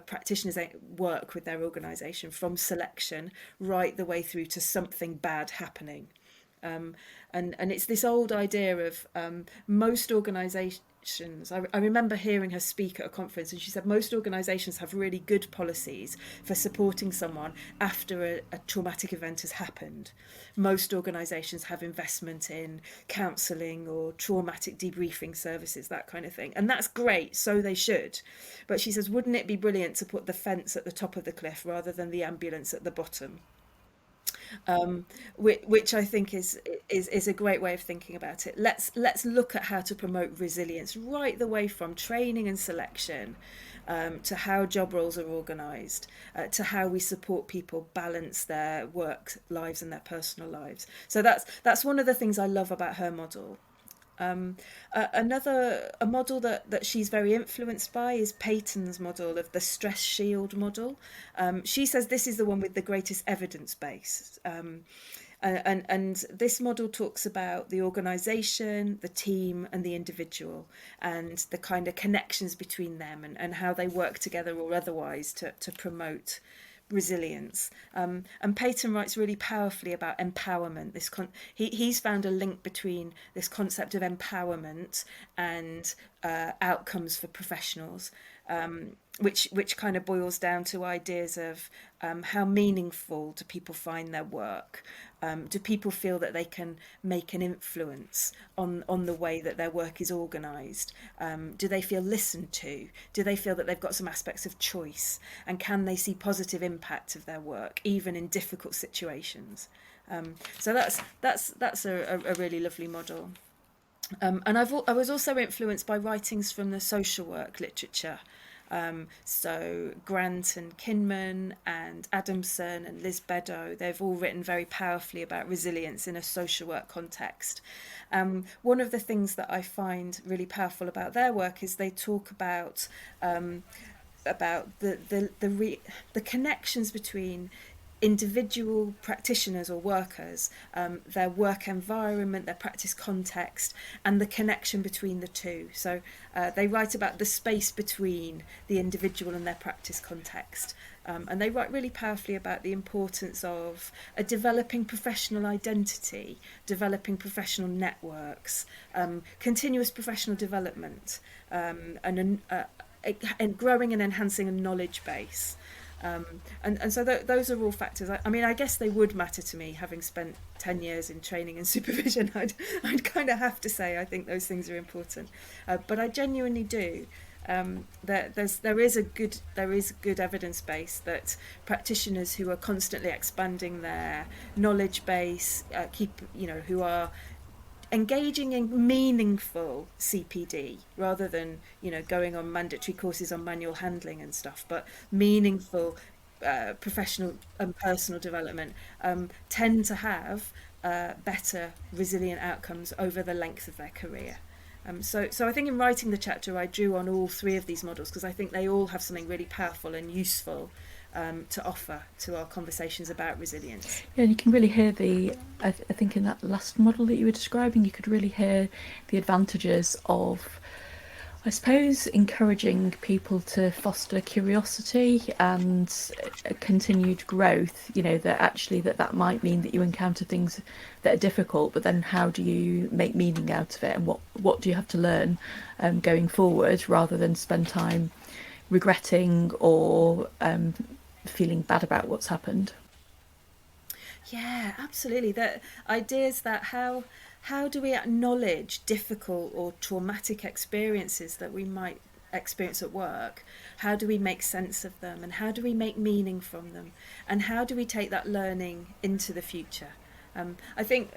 practitioner's work with their organisation, from selection right the way through to something bad happening. And it's this old idea of most organisations, organisations, I remember hearing her speak at a conference, and she said most organisations have really good policies for supporting someone after a traumatic event has happened. Most organisations have investment in counselling or traumatic debriefing services, that kind of thing. And that's great, so they should. But she says, wouldn't it be brilliant to put the fence at the top of the cliff rather than the ambulance at the bottom? Which I think is a great way of thinking about it. Let's look at how to promote resilience right the way from training and selection, to how job roles are organised, to how we support people balance their work lives and their personal lives. So that's one of the things I love about her model. A model that she's very influenced by is Peyton's model of the stress shield model. She says this is the one with the greatest evidence base. And this model talks about the organisation, the team and the individual, and the kind of connections between them, and how they work together or otherwise to promote resilience. And Peyton writes really powerfully about empowerment. He's found a link between this concept of empowerment and outcomes for professionals, which kind of boils down to ideas of how meaningful do people find their work? Do people feel that they can make an influence on the way that their work is organised? Do they feel listened to? Do they feel that they've got some aspects of choice? And can they see positive impact of their work, even in difficult situations? So that's a really lovely model. And I was also influenced by writings from the social work literature. So Grant and Kinman and Adamson and Liz Beddoe, they've all written very powerfully about resilience in a social work context. One of the things that I find really powerful about their work is they talk about the connections between individual practitioners or workers, their work environment, their practice context, and the connection between the two. So they write about the space between the individual and their practice context. And they write really powerfully about the importance of a developing professional identity, developing professional networks, continuous professional development, and growing and enhancing a knowledge base. And so those are all factors. I mean, I guess they would matter to me, having spent 10 years in training and supervision. I'd kind of have to say I think those things are important, but I genuinely do. There is good evidence base that practitioners who are constantly expanding their knowledge base, who are engaging in meaningful CPD rather than going on mandatory courses on manual handling and stuff, but meaningful professional and personal development tend to have better resilient outcomes over the length of their career. So I think in writing the chapter I drew on all three of these models because I think they all have something really powerful and useful to offer to our conversations about resilience. Yeah, and you can really hear I think in that last model that you were describing, you could really hear the advantages of, I suppose, encouraging people to foster curiosity and continued growth, that might mean that you encounter things that are difficult, but then how do you make meaning out of it, and what do you have to learn going forward, rather than spend time regretting or feeling bad about what's happened. Yeah, absolutely. The ideas that how do we acknowledge difficult or traumatic experiences that we might experience at work? How do we make sense of them, and how do we make meaning from them, and how do we take that learning into the future? I think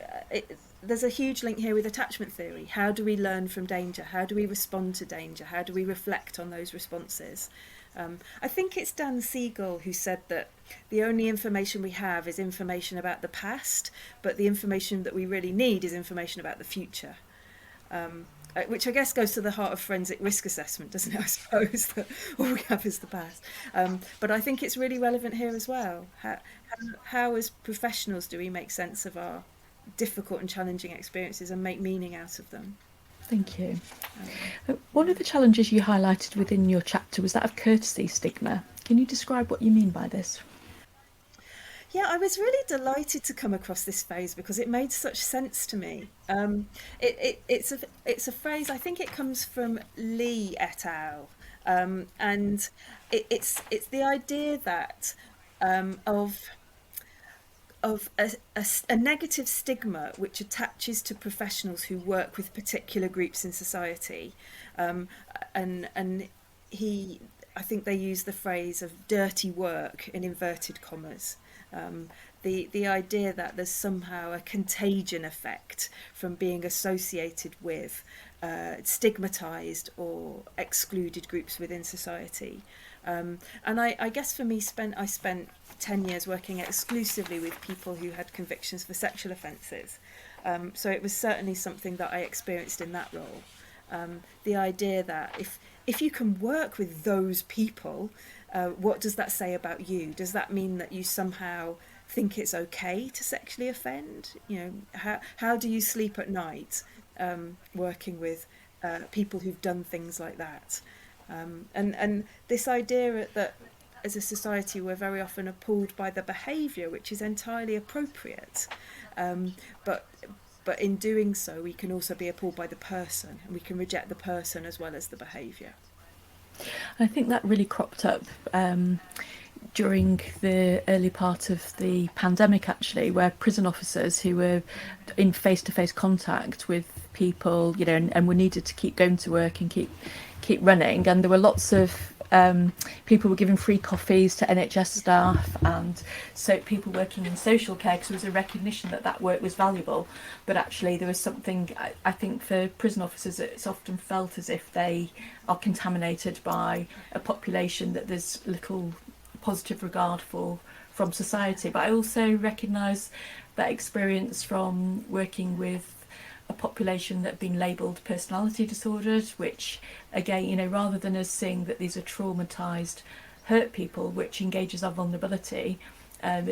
there's a huge link here with attachment theory. How do we learn from danger? How do we respond to danger? How do we reflect on those responses? I think it's Dan Siegel who said that the only information we have is information about the past, but the information that we really need is information about the future. Which I guess goes to the heart of forensic risk assessment, doesn't it? I suppose that all we have is the past. But I think it's really relevant here as well. How as professionals do we make sense of our difficult and challenging experiences and make meaning out of them? Thank you. One of the challenges you highlighted within your chapter was that of courtesy stigma. Can you describe what you mean by this? Yeah, I was really delighted to come across this phrase because it made such sense to me. It's a phrase, I think it comes from Lee et al. And it's the idea that of a negative stigma which attaches to professionals who work with particular groups in society, um, and he, I think they use the phrase of dirty work in inverted commas. Um, the idea that there's somehow a contagion effect from being associated with stigmatized or excluded groups within society. And I guess for me, I spent 10 years working exclusively with people who had convictions for sexual offences. So it was certainly something that I experienced in that role. The idea that if you can work with those people, what does that say about you? Does that mean that you somehow think it's okay to sexually offend? You know, how do you sleep at night working with people who've done things like that? And this idea that as a society we're very often appalled by the behaviour, which is entirely appropriate, but in doing so we can also be appalled by the person, and we can reject the person as well as the behaviour. I think that really cropped up during the early part of the pandemic, actually, where prison officers who were in face-to-face contact with people, you know, and were needed to keep going to work and keep running, and there were lots of people were giving free coffees to NHS staff, and so people working in social care, because there was a recognition that that work was valuable. But actually there was something, I think for prison officers it's often felt as if they are contaminated by a population that there's little positive regard for from society. But I also recognise that experience from working with a population that have been labelled personality disordered, which again, you know, rather than us seeing that these are traumatised, hurt people, which engages our vulnerability,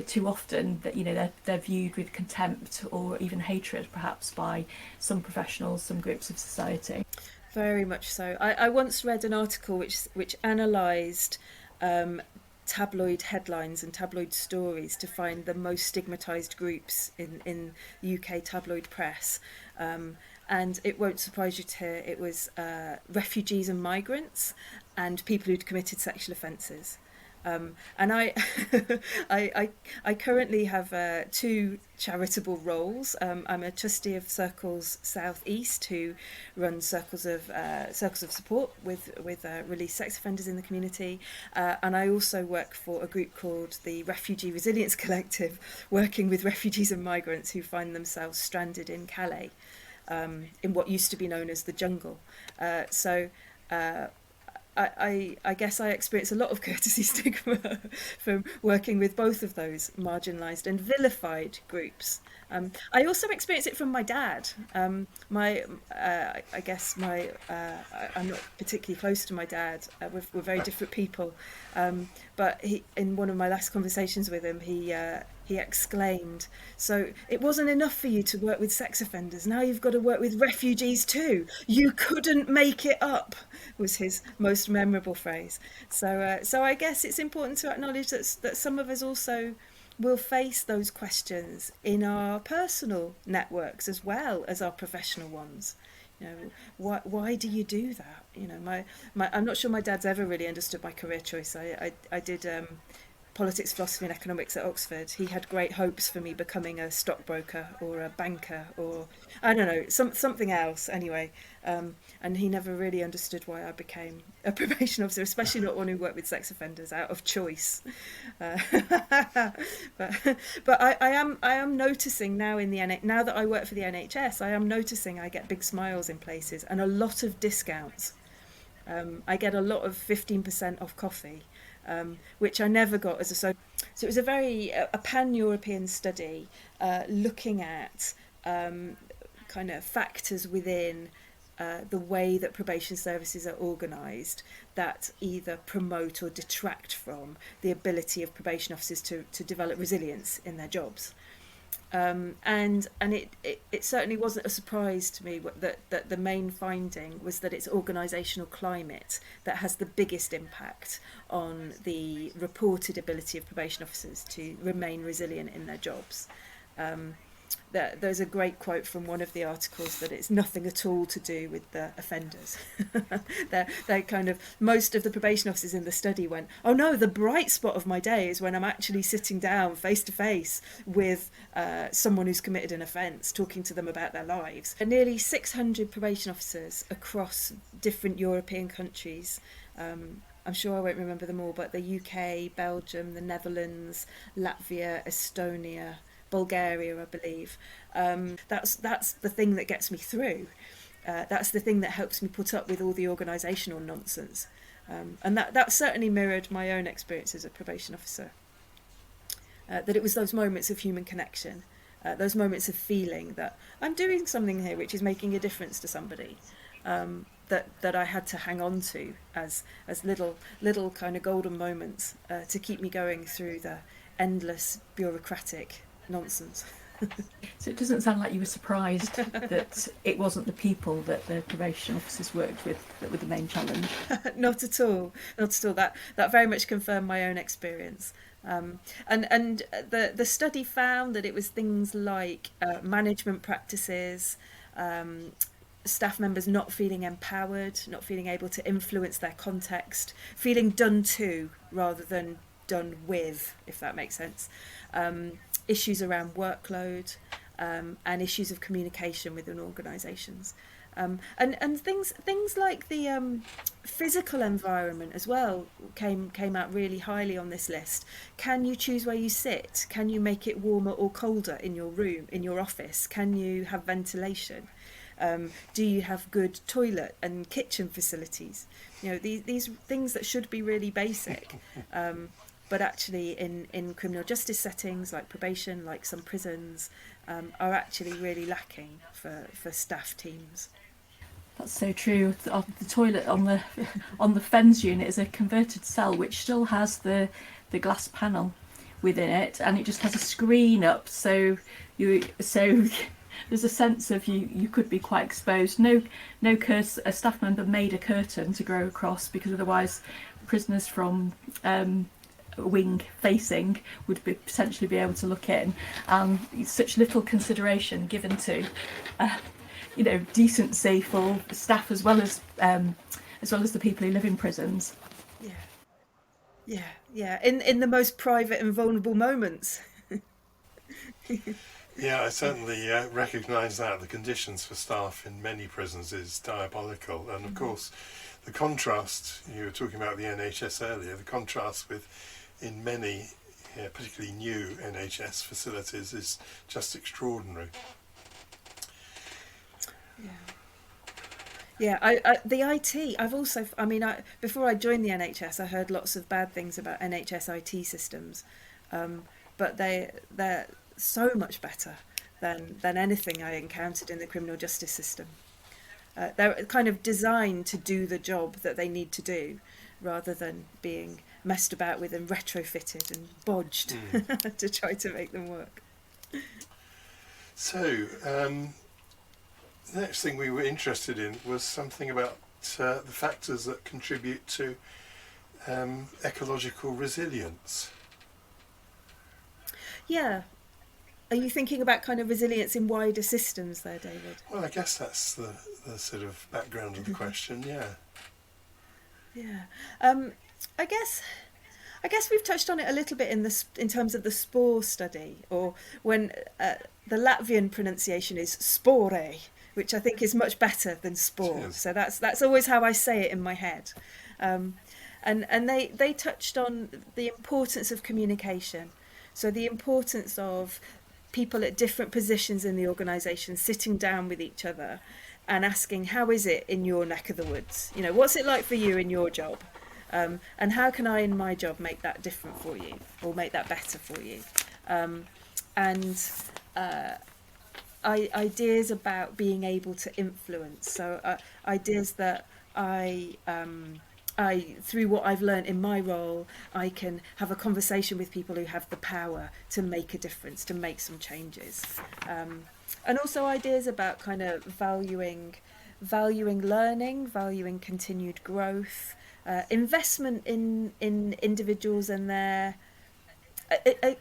too often that, you know, they're viewed with contempt or even hatred perhaps by some professionals, some groups of society. Very much so. I once read an article which analysed tabloid headlines and tabloid stories to find the most stigmatised groups in UK tabloid press. And it won't surprise you to hear it was refugees and migrants and people who'd committed sexual offences. And I currently have two charitable roles. I'm a trustee of Circles South East, who runs circles of support with released sex offenders in the community, and I also work for a group called the Refugee Resilience Collective, working with refugees and migrants who find themselves stranded in Calais, in what used to be known as the jungle. I guess I experience a lot of courtesy stigma from working with both of those marginalised and vilified groups. I also experience it from my dad. I'm not particularly close to my dad. We're very different people. But in one of my last conversations with him, he exclaimed, "So it wasn't enough for you to work with sex offenders, now you've got to work with refugees too. You couldn't make it up," was his most memorable phrase. So I guess it's important to acknowledge that some of us also will face those questions in our personal networks as well as our professional ones. You know, why do you do that? You know, I'm not sure my dad's ever really understood my career choice. I did politics, philosophy and economics at Oxford. He had great hopes for me becoming a stockbroker or a banker or, I don't know, something else anyway. And he never really understood why I became a probation officer, especially not one who worked with sex offenders out of choice. But I am noticing now now that I work for the NHS, I am noticing I get big smiles in places and a lot of discounts. I get a lot of 15% off coffee, which I never got as a social. So it was a pan-European study looking at kind of factors within the way that probation services are organised that either promote or detract from the ability of probation officers to develop resilience in their jobs. And it certainly wasn't a surprise to me that the main finding was that it's organisational climate that has the biggest impact on the reported ability of probation officers to remain resilient in their jobs. There's a great quote from one of the articles that it's nothing at all to do with the offenders. They kind of, most of the probation officers in the study went, oh no, the bright spot of my day is when I'm actually sitting down face to face with someone who's committed an offence, talking to them about their lives. And nearly 600 probation officers across different European countries, I'm sure I won't remember them all, but the UK, Belgium, the Netherlands, Latvia, Estonia, Bulgaria, I believe. That's the thing that gets me through. That's the thing that helps me put up with all the organisational nonsense. And that certainly mirrored my own experience as a probation officer. That it was those moments of human connection, those moments of feeling that I'm doing something here which is making a difference to somebody, that I had to hang on to as little kind of golden moments to keep me going through the endless bureaucratic nonsense. So it doesn't sound like you were surprised that it wasn't the people that the probation officers worked with that were the main challenge. Not at all. Not at all. That very much confirmed my own experience. And the study found that it was things like management practices, staff members not feeling empowered, not feeling able to influence their context, feeling done to rather than done with, if that makes sense. Issues around workload, and issues of communication within organisations, and things like the physical environment as well came out really highly on this list. Can you choose where you sit? Can you make it warmer or colder in your room, in your office? Can you have ventilation? Do you have good toilet and kitchen facilities? You know, these things that should be really basic. But actually in criminal justice settings like probation, like some prisons, are actually really lacking for staff teams. That's so true. The toilet on the FENS unit is a converted cell which still has the glass panel within it, and it just has a screen up, so there's a sense of you could be quite exposed. No a staff member made a curtain to go across, because otherwise prisoners from wing facing would potentially be able to look in, and such little consideration given to decency for staff as well as the people who live in prisons. Yeah in the most private and vulnerable moments. Yeah, I certainly recognise that the conditions for staff in many prisons is diabolical, and of course the contrast, you were talking about the NHS earlier, the contrast with in many, particularly new NHS facilities, is just extraordinary. Yeah, the IT, before I joined the NHS, I heard lots of bad things about NHS IT systems, but they're so much better than anything I encountered in the criminal justice system. They're kind of designed to do the job that they need to do, rather than being messed about with and retrofitted and bodged to try to make them work. So, the next thing we were interested in was something about the factors that contribute to ecological resilience. Yeah. Are you thinking about kind of resilience in wider systems there, David? Well, I guess that's the sort of background of the question, yeah. Yeah. I guess we've touched on it a little bit in terms of the spore study, or when the Latvian pronunciation is spore, which I think is much better than spore. Cheers. So that's always how I say it in my head. And they touched on the importance of communication. So the importance of people at different positions in the organisation sitting down with each other and asking, how is it in your neck of the woods? You know, what's it like for you in your job? And how can I in my job make that different for you, or make that better for you? Ideas about being able to influence. So ideas that I through what I've learned in my role, I can have a conversation with people who have the power to make a difference, to make some changes. And also ideas about kind of valuing learning, valuing continued growth, investment in individuals and their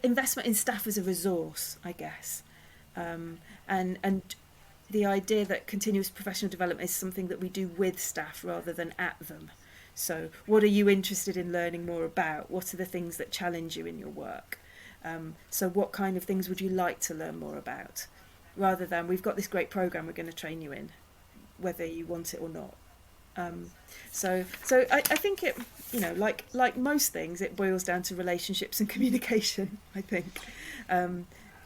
investment in staff as a resource, I guess, and the idea that continuous professional development is something that we do with staff rather than at them. So what are you interested in learning more about? What are the things that challenge you in your work? So what kind of things would you like to learn more about? Rather than, we've got this great programme we're going to train you in, whether you want it or not. So I think it, you know, like most things, it boils down to relationships and communication, I think.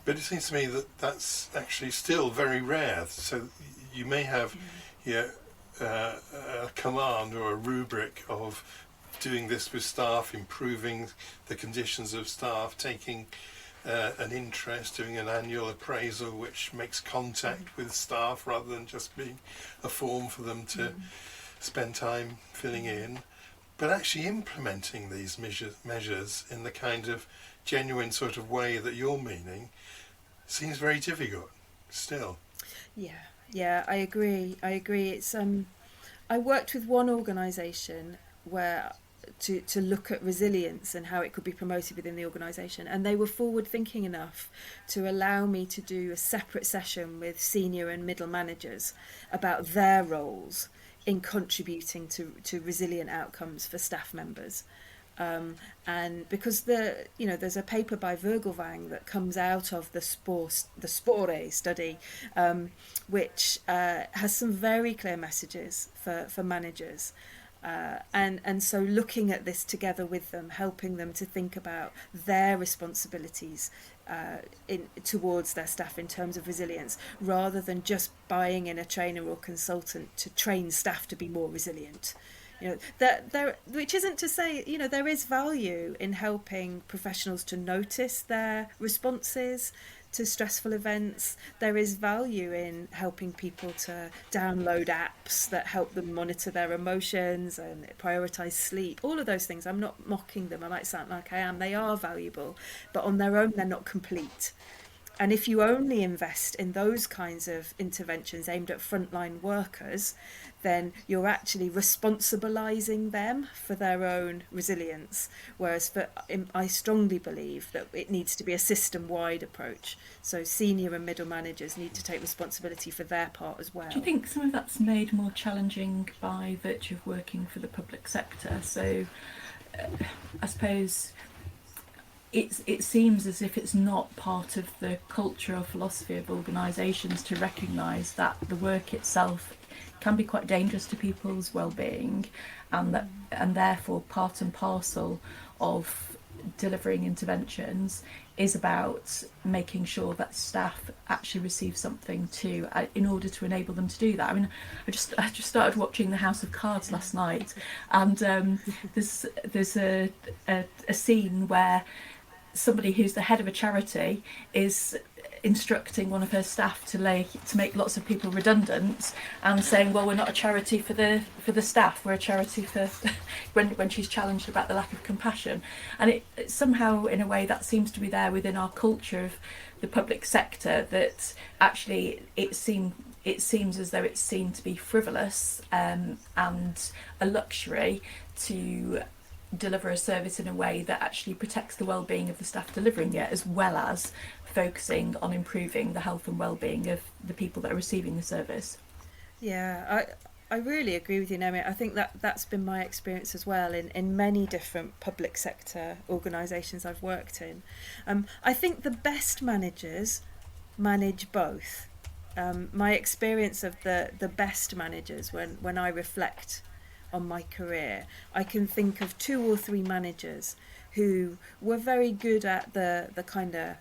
But it seems to me that that's actually still very rare. So you may have a command or a rubric of doing this with staff, improving the conditions of staff, taking an interest, doing an annual appraisal which makes contact with staff rather than just being a form for them to spend time filling in. But actually implementing these measures in the kind of genuine sort of way that you're meaning seems very difficult still. Yeah, I agree. It's I worked with one organisation where to look at resilience and how it could be promoted within the organisation, and they were forward thinking enough to allow me to do a separate session with senior and middle managers about their roles in contributing to resilient outcomes for staff members. And because there's a paper by Vogelvang that comes out of the Spore study, which has some very clear messages for managers. And so looking at this together with them, helping them to think about their responsibilities towards their staff in terms of resilience, rather than just buying in a trainer or consultant to train staff to be more resilient. Which isn't to say, there is value in helping professionals to notice their responses to stressful events. There is value in helping people to download apps that help them monitor their emotions and prioritise sleep. All of those things, I'm not mocking them, I might sound like I am, they are valuable, but on their own they're not complete. And if you only invest in those kinds of interventions aimed at frontline workers, then you're actually responsibilising them for their own resilience. Whereas I strongly believe that it needs to be a system-wide approach. So senior and middle managers need to take responsibility for their part as well. Do you think some of that's made more challenging by virtue of working for the public sector? So I suppose it seems as if it's not part of the culture or philosophy of organisations to recognise that the work itself can be quite dangerous to people's well-being, and therefore part and parcel of delivering interventions is about making sure that staff actually receive something too, in order to enable them to do that. I mean, I just started watching The House of Cards last night, and there's a scene where somebody who's the head of a charity is instructing one of her staff to make lots of people redundant, and saying, well, we're not a charity for the staff, we're a charity for when she's challenged about the lack of compassion. And it somehow, in a way, that seems to be there within our culture of the public sector, that actually it seems as though it's seen to be frivolous and a luxury to deliver a service in a way that actually protects the well-being of the staff delivering it, as well as focusing on improving the health and well-being of the people that are receiving the service. Yeah, I really agree with you, Naomi. I think that's been my experience as well in many different public sector organisations I've worked in. I think the best managers manage both. My experience of the best managers, when I reflect on my career, I can think of 2 or 3 managers who were very good at the kind of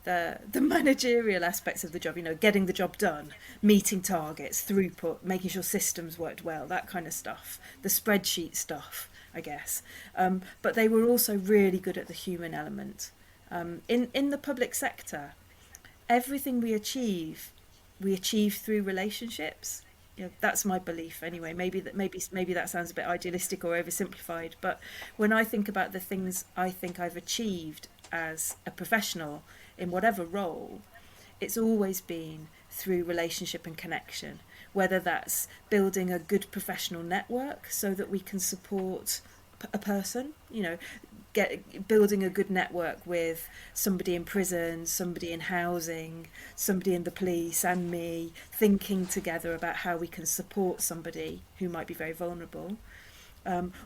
the managerial aspects of the job, getting the job done, meeting targets, throughput, making sure systems worked well, that kind of stuff, the spreadsheet stuff, I guess. But they were also really good at the human element. In the public sector, everything we achieve through relationships. that's my belief anyway. Maybe that sounds a bit idealistic or oversimplified, but when I think about the things I think I've achieved as a professional in whatever role, it's always been through relationship and connection, whether that's building a good professional network so that we can support a person, building a good network with somebody in prison, somebody in housing, somebody in the police and me, thinking together about how we can support somebody who might be very vulnerable,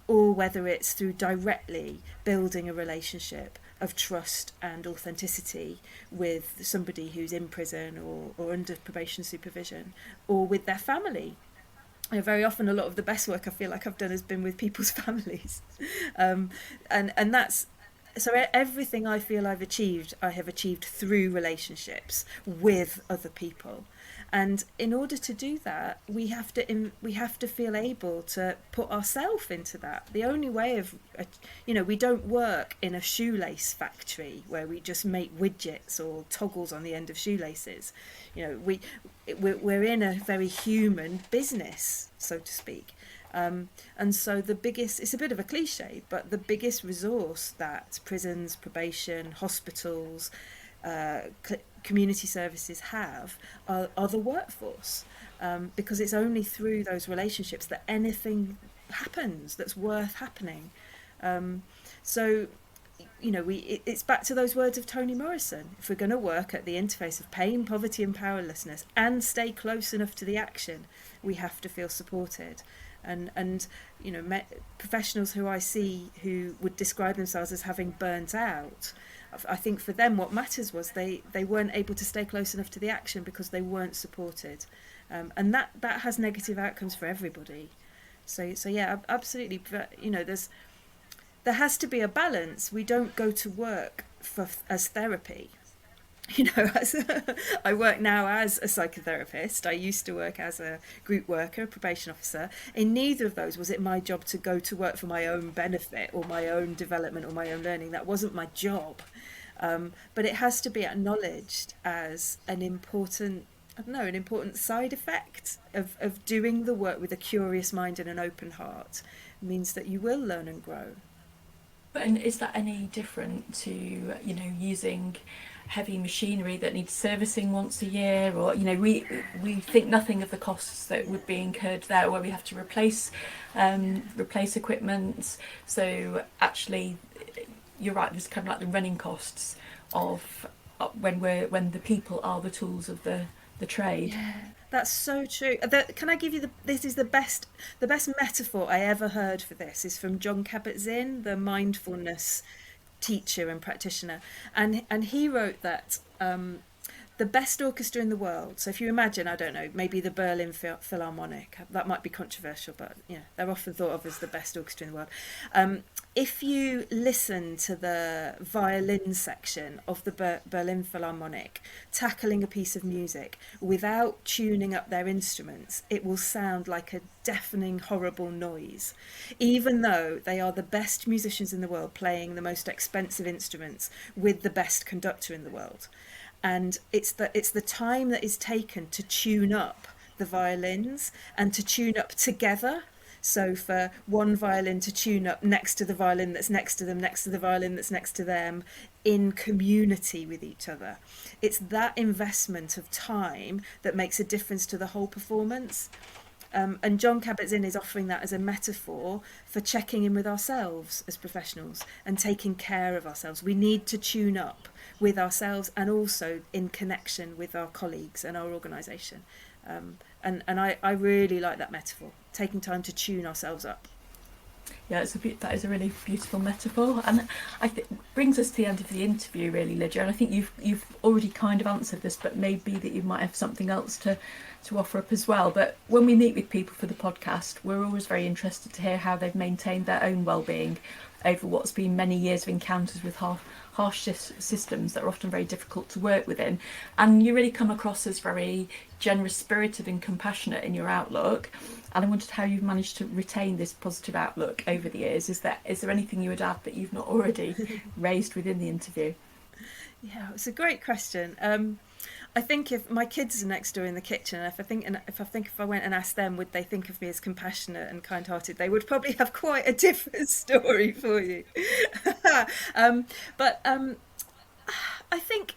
or whether it's through directly building a relationship of trust and authenticity with somebody who's in prison or under probation supervision, or with their family. Very often a lot of the best work I feel like I've done has been with people's families. And that's, so everything I feel I have achieved through relationships with other people. And in order to do that, we have to feel able to put ourselves into that. The only way of, we don't work in a shoelace factory where we just make widgets or toggles on the end of shoelaces. We're in a very human business, so to speak. And so it's a bit of a cliche, but the biggest resource that prisons, probation, hospitals, community services have are the workforce, because it's only through those relationships that anything happens that's worth happening. It's back to those words of Toni Morrison. If we're going to work at the interface of pain, poverty and powerlessness and stay close enough to the action, we have to feel supported. And professionals who I see who would describe themselves as having burnt out, I think for them what matters was they weren't able to stay close enough to the action because they weren't supported, and that has negative outcomes for everybody. So yeah, absolutely. There has to be a balance. We don't go to work as therapy. I work now as a psychotherapist. I used to work as a group worker, a probation officer. In neither of those was it my job to go to work for my own benefit or my own development or my own learning. That wasn't my job. But it has to be acknowledged as an important side effect of doing the work with a curious mind and an open heart. It means that you will learn and grow. And is that any different to, using heavy machinery that needs servicing once a year, or we think nothing of the costs that would be incurred there, where we have to replace equipment? So actually, you're right. There's kind of like the running costs of when the people are the tools of the trade. Yeah, that's so true. Can I give you this is the best metaphor I ever heard for this is from Jon Kabat-Zinn, the mindfulness teacher and practitioner, and he wrote that the best orchestra in the world, so if you imagine, I don't know, maybe the Berlin Philharmonic, that might be controversial, but they're often thought of as the best orchestra in the world. If you listen to the violin section of the Berlin Philharmonic tackling a piece of music without tuning up their instruments, it will sound like a deafening, horrible noise, even though they are the best musicians in the world playing the most expensive instruments with the best conductor in the world. And it's the time that is taken to tune up the violins and to tune up together. So for one violin to tune up next to the violin that's next to them, next to the violin that's next to them, in community with each other. It's that investment of time that makes a difference to the whole performance. And Jon Kabat-Zinn is offering that as a metaphor for checking in with ourselves as professionals and taking care of ourselves. We need to tune up with ourselves and also in connection with our colleagues and our organisation. And I really like that metaphor, taking time to tune ourselves up. Yeah, that is a really beautiful metaphor, and I think brings us to the end of the interview, really, Lydia. And I think you've already kind of answered this, but maybe that you might have something else to offer up as well. But when we meet with people for the podcast, we're always very interested to hear how they've maintained their own well-being over what's been many years of encounters with harsh systems that are often very difficult to work within. And you really come across as very generous spirited and compassionate in your outlook. And I wondered how you've managed to retain this positive outlook over the years. Is there anything you would add that you've not already raised within the interview? Yeah, it's a great question. I think if my kids are next door in the kitchen, if I went and asked them, would they think of me as compassionate and kind-hearted, they would probably have quite a different story for you. um, but I think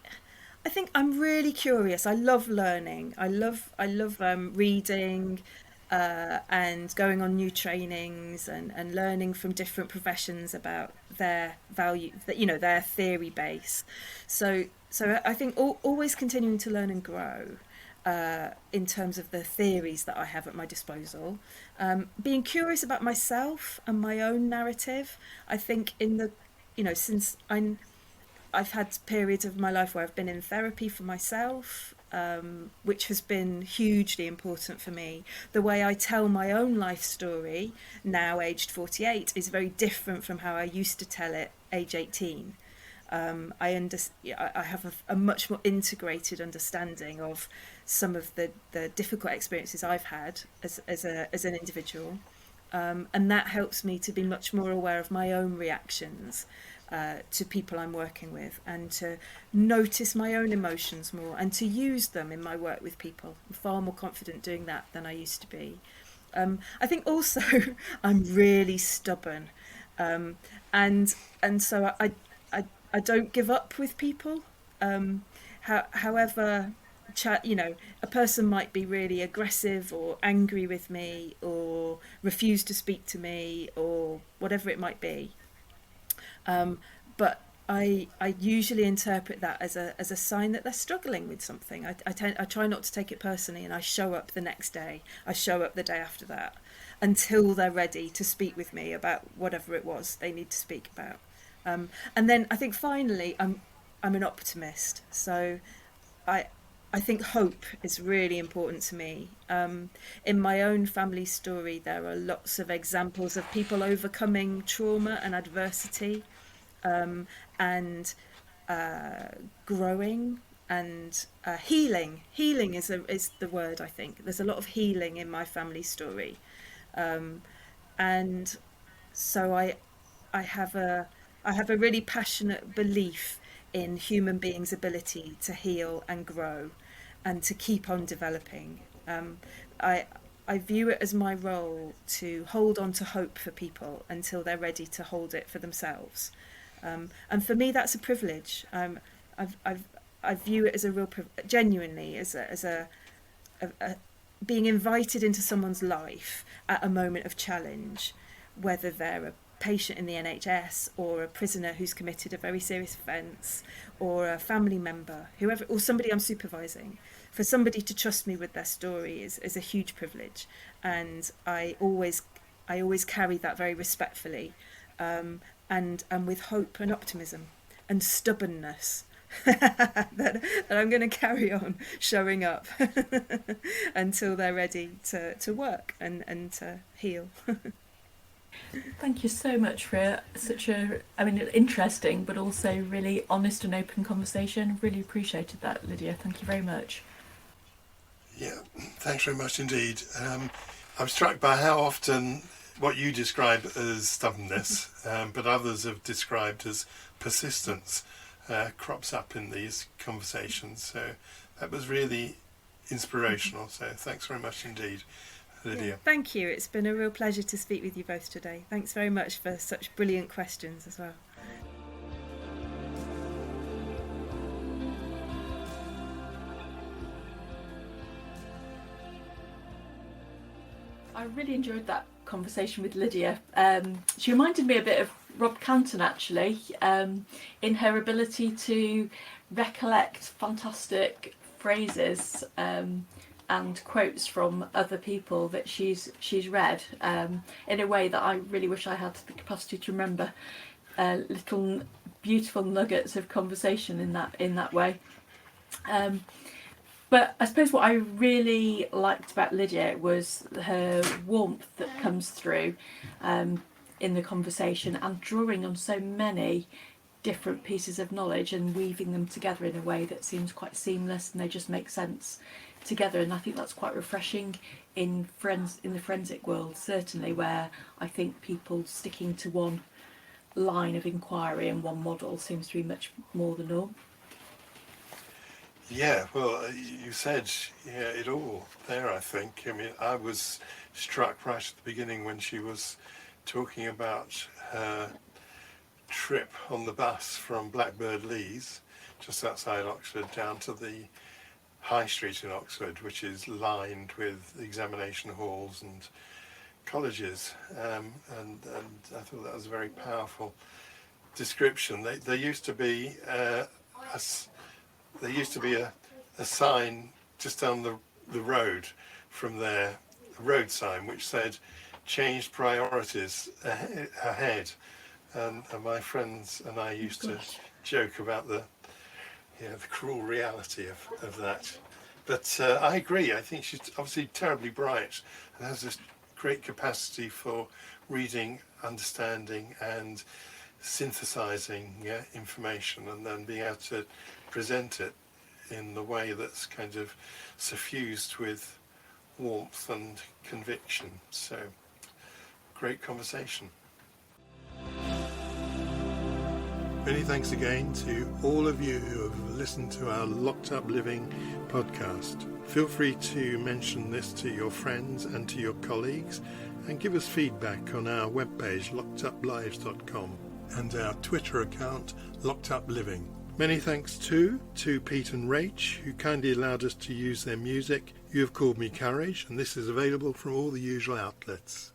I think I'm really curious. I love learning. I love reading and going on new trainings and learning from different professions about their value, their theory base. So I think always continuing to learn and grow in terms of the theories that I have at my disposal. Being curious about myself and my own narrative. I think since I've had periods of my life where I've been in therapy for myself, which has been hugely important for me. The way I tell my own life story, now aged 48, is very different from how I used to tell it age 18. I have a much more integrated understanding of some of the difficult experiences I've had as an individual. And that helps me to be much more aware of my own reactions to people I'm working with, and to notice my own emotions more and to use them in my work with people. I'm far more confident doing that than I used to be. I think also I'm really stubborn, and so I don't give up with people. However, a person might be really aggressive or angry with me or refuse to speak to me or whatever it might be. But I usually interpret that as a sign that they're struggling with something. I try not to take it personally, and I show up the next day. I show up the day after that until they're ready to speak with me about whatever it was they need to speak about. And then I think finally I'm an optimist. So I think hope is really important to me. In my own family story, there are lots of examples of people overcoming trauma and adversity, and growing and healing. Healing is the word, I think. There's a lot of healing in my family story, and so I have a really passionate belief in human beings' ability to heal and grow and to keep on developing. I view it as my role to hold on to hope for people until they're ready to hold it for themselves. And for me, that's a privilege. I view it as a real, genuinely, as a being invited into someone's life at a moment of challenge, whether they're a patient in the NHS or a prisoner who's committed a very serious offence, or a family member, whoever, or somebody I'm supervising. For somebody to trust me with their story is a huge privilege, and I always carry that very respectfully, and with hope and optimism and stubbornness. that I'm going to carry on showing up until they're ready to work and to heal. Thank you so much for such interesting but also really honest and open conversation. Really appreciated that, Lydia. Thank you very much. Yeah, thanks very much indeed. I'm struck by how often what you describe as stubbornness, but others have described as persistence, crops up in these conversations. So that was really inspirational. So thanks very much indeed, Lydia. Yeah, thank you. It's been a real pleasure to speak with you both today. Thanks very much for such brilliant questions as well. I really enjoyed that conversation with Lydia. She reminded me a bit of Rob Canton, actually, in her ability to recollect fantastic phrases and quotes from other people that she's read, in a way that I really wish I had the capacity to remember little beautiful nuggets of conversation in that way. But I suppose what I really liked about Lydia was her warmth that comes through in the conversation, and drawing on so many different pieces of knowledge and weaving them together in a way that seems quite seamless, and they just make sense together. And I think that's quite refreshing in the forensic world, certainly, where I think people sticking to one line of inquiry and one model seems to be much more the norm. Yeah, well, you said it all there, I think. I mean, I was struck right at the beginning when she was talking about her trip on the bus from Blackbird Leys, just outside Oxford, down to the High Street in Oxford, which is lined with examination halls and colleges. And I thought that was a very powerful description. There used to be a sign just down the road from there, a road sign which said changed priorities ahead. And my friends and I used to joke about the cruel reality of that. But I agree. I think she's obviously terribly bright and has this great capacity for reading, understanding and synthesizing information, and then being able to present it in the way that's kind of suffused with warmth and conviction. So, great conversation. Many thanks again to all of you who have listened to our Locked Up Living podcast. Feel free to mention this to your friends and to your colleagues, and give us feedback on our webpage lockeduplives.com and our Twitter account Locked Up Living. Many thanks too to Pete and Rach, who kindly allowed us to use their music. You Have Called Me Courage, and this is available from all the usual outlets.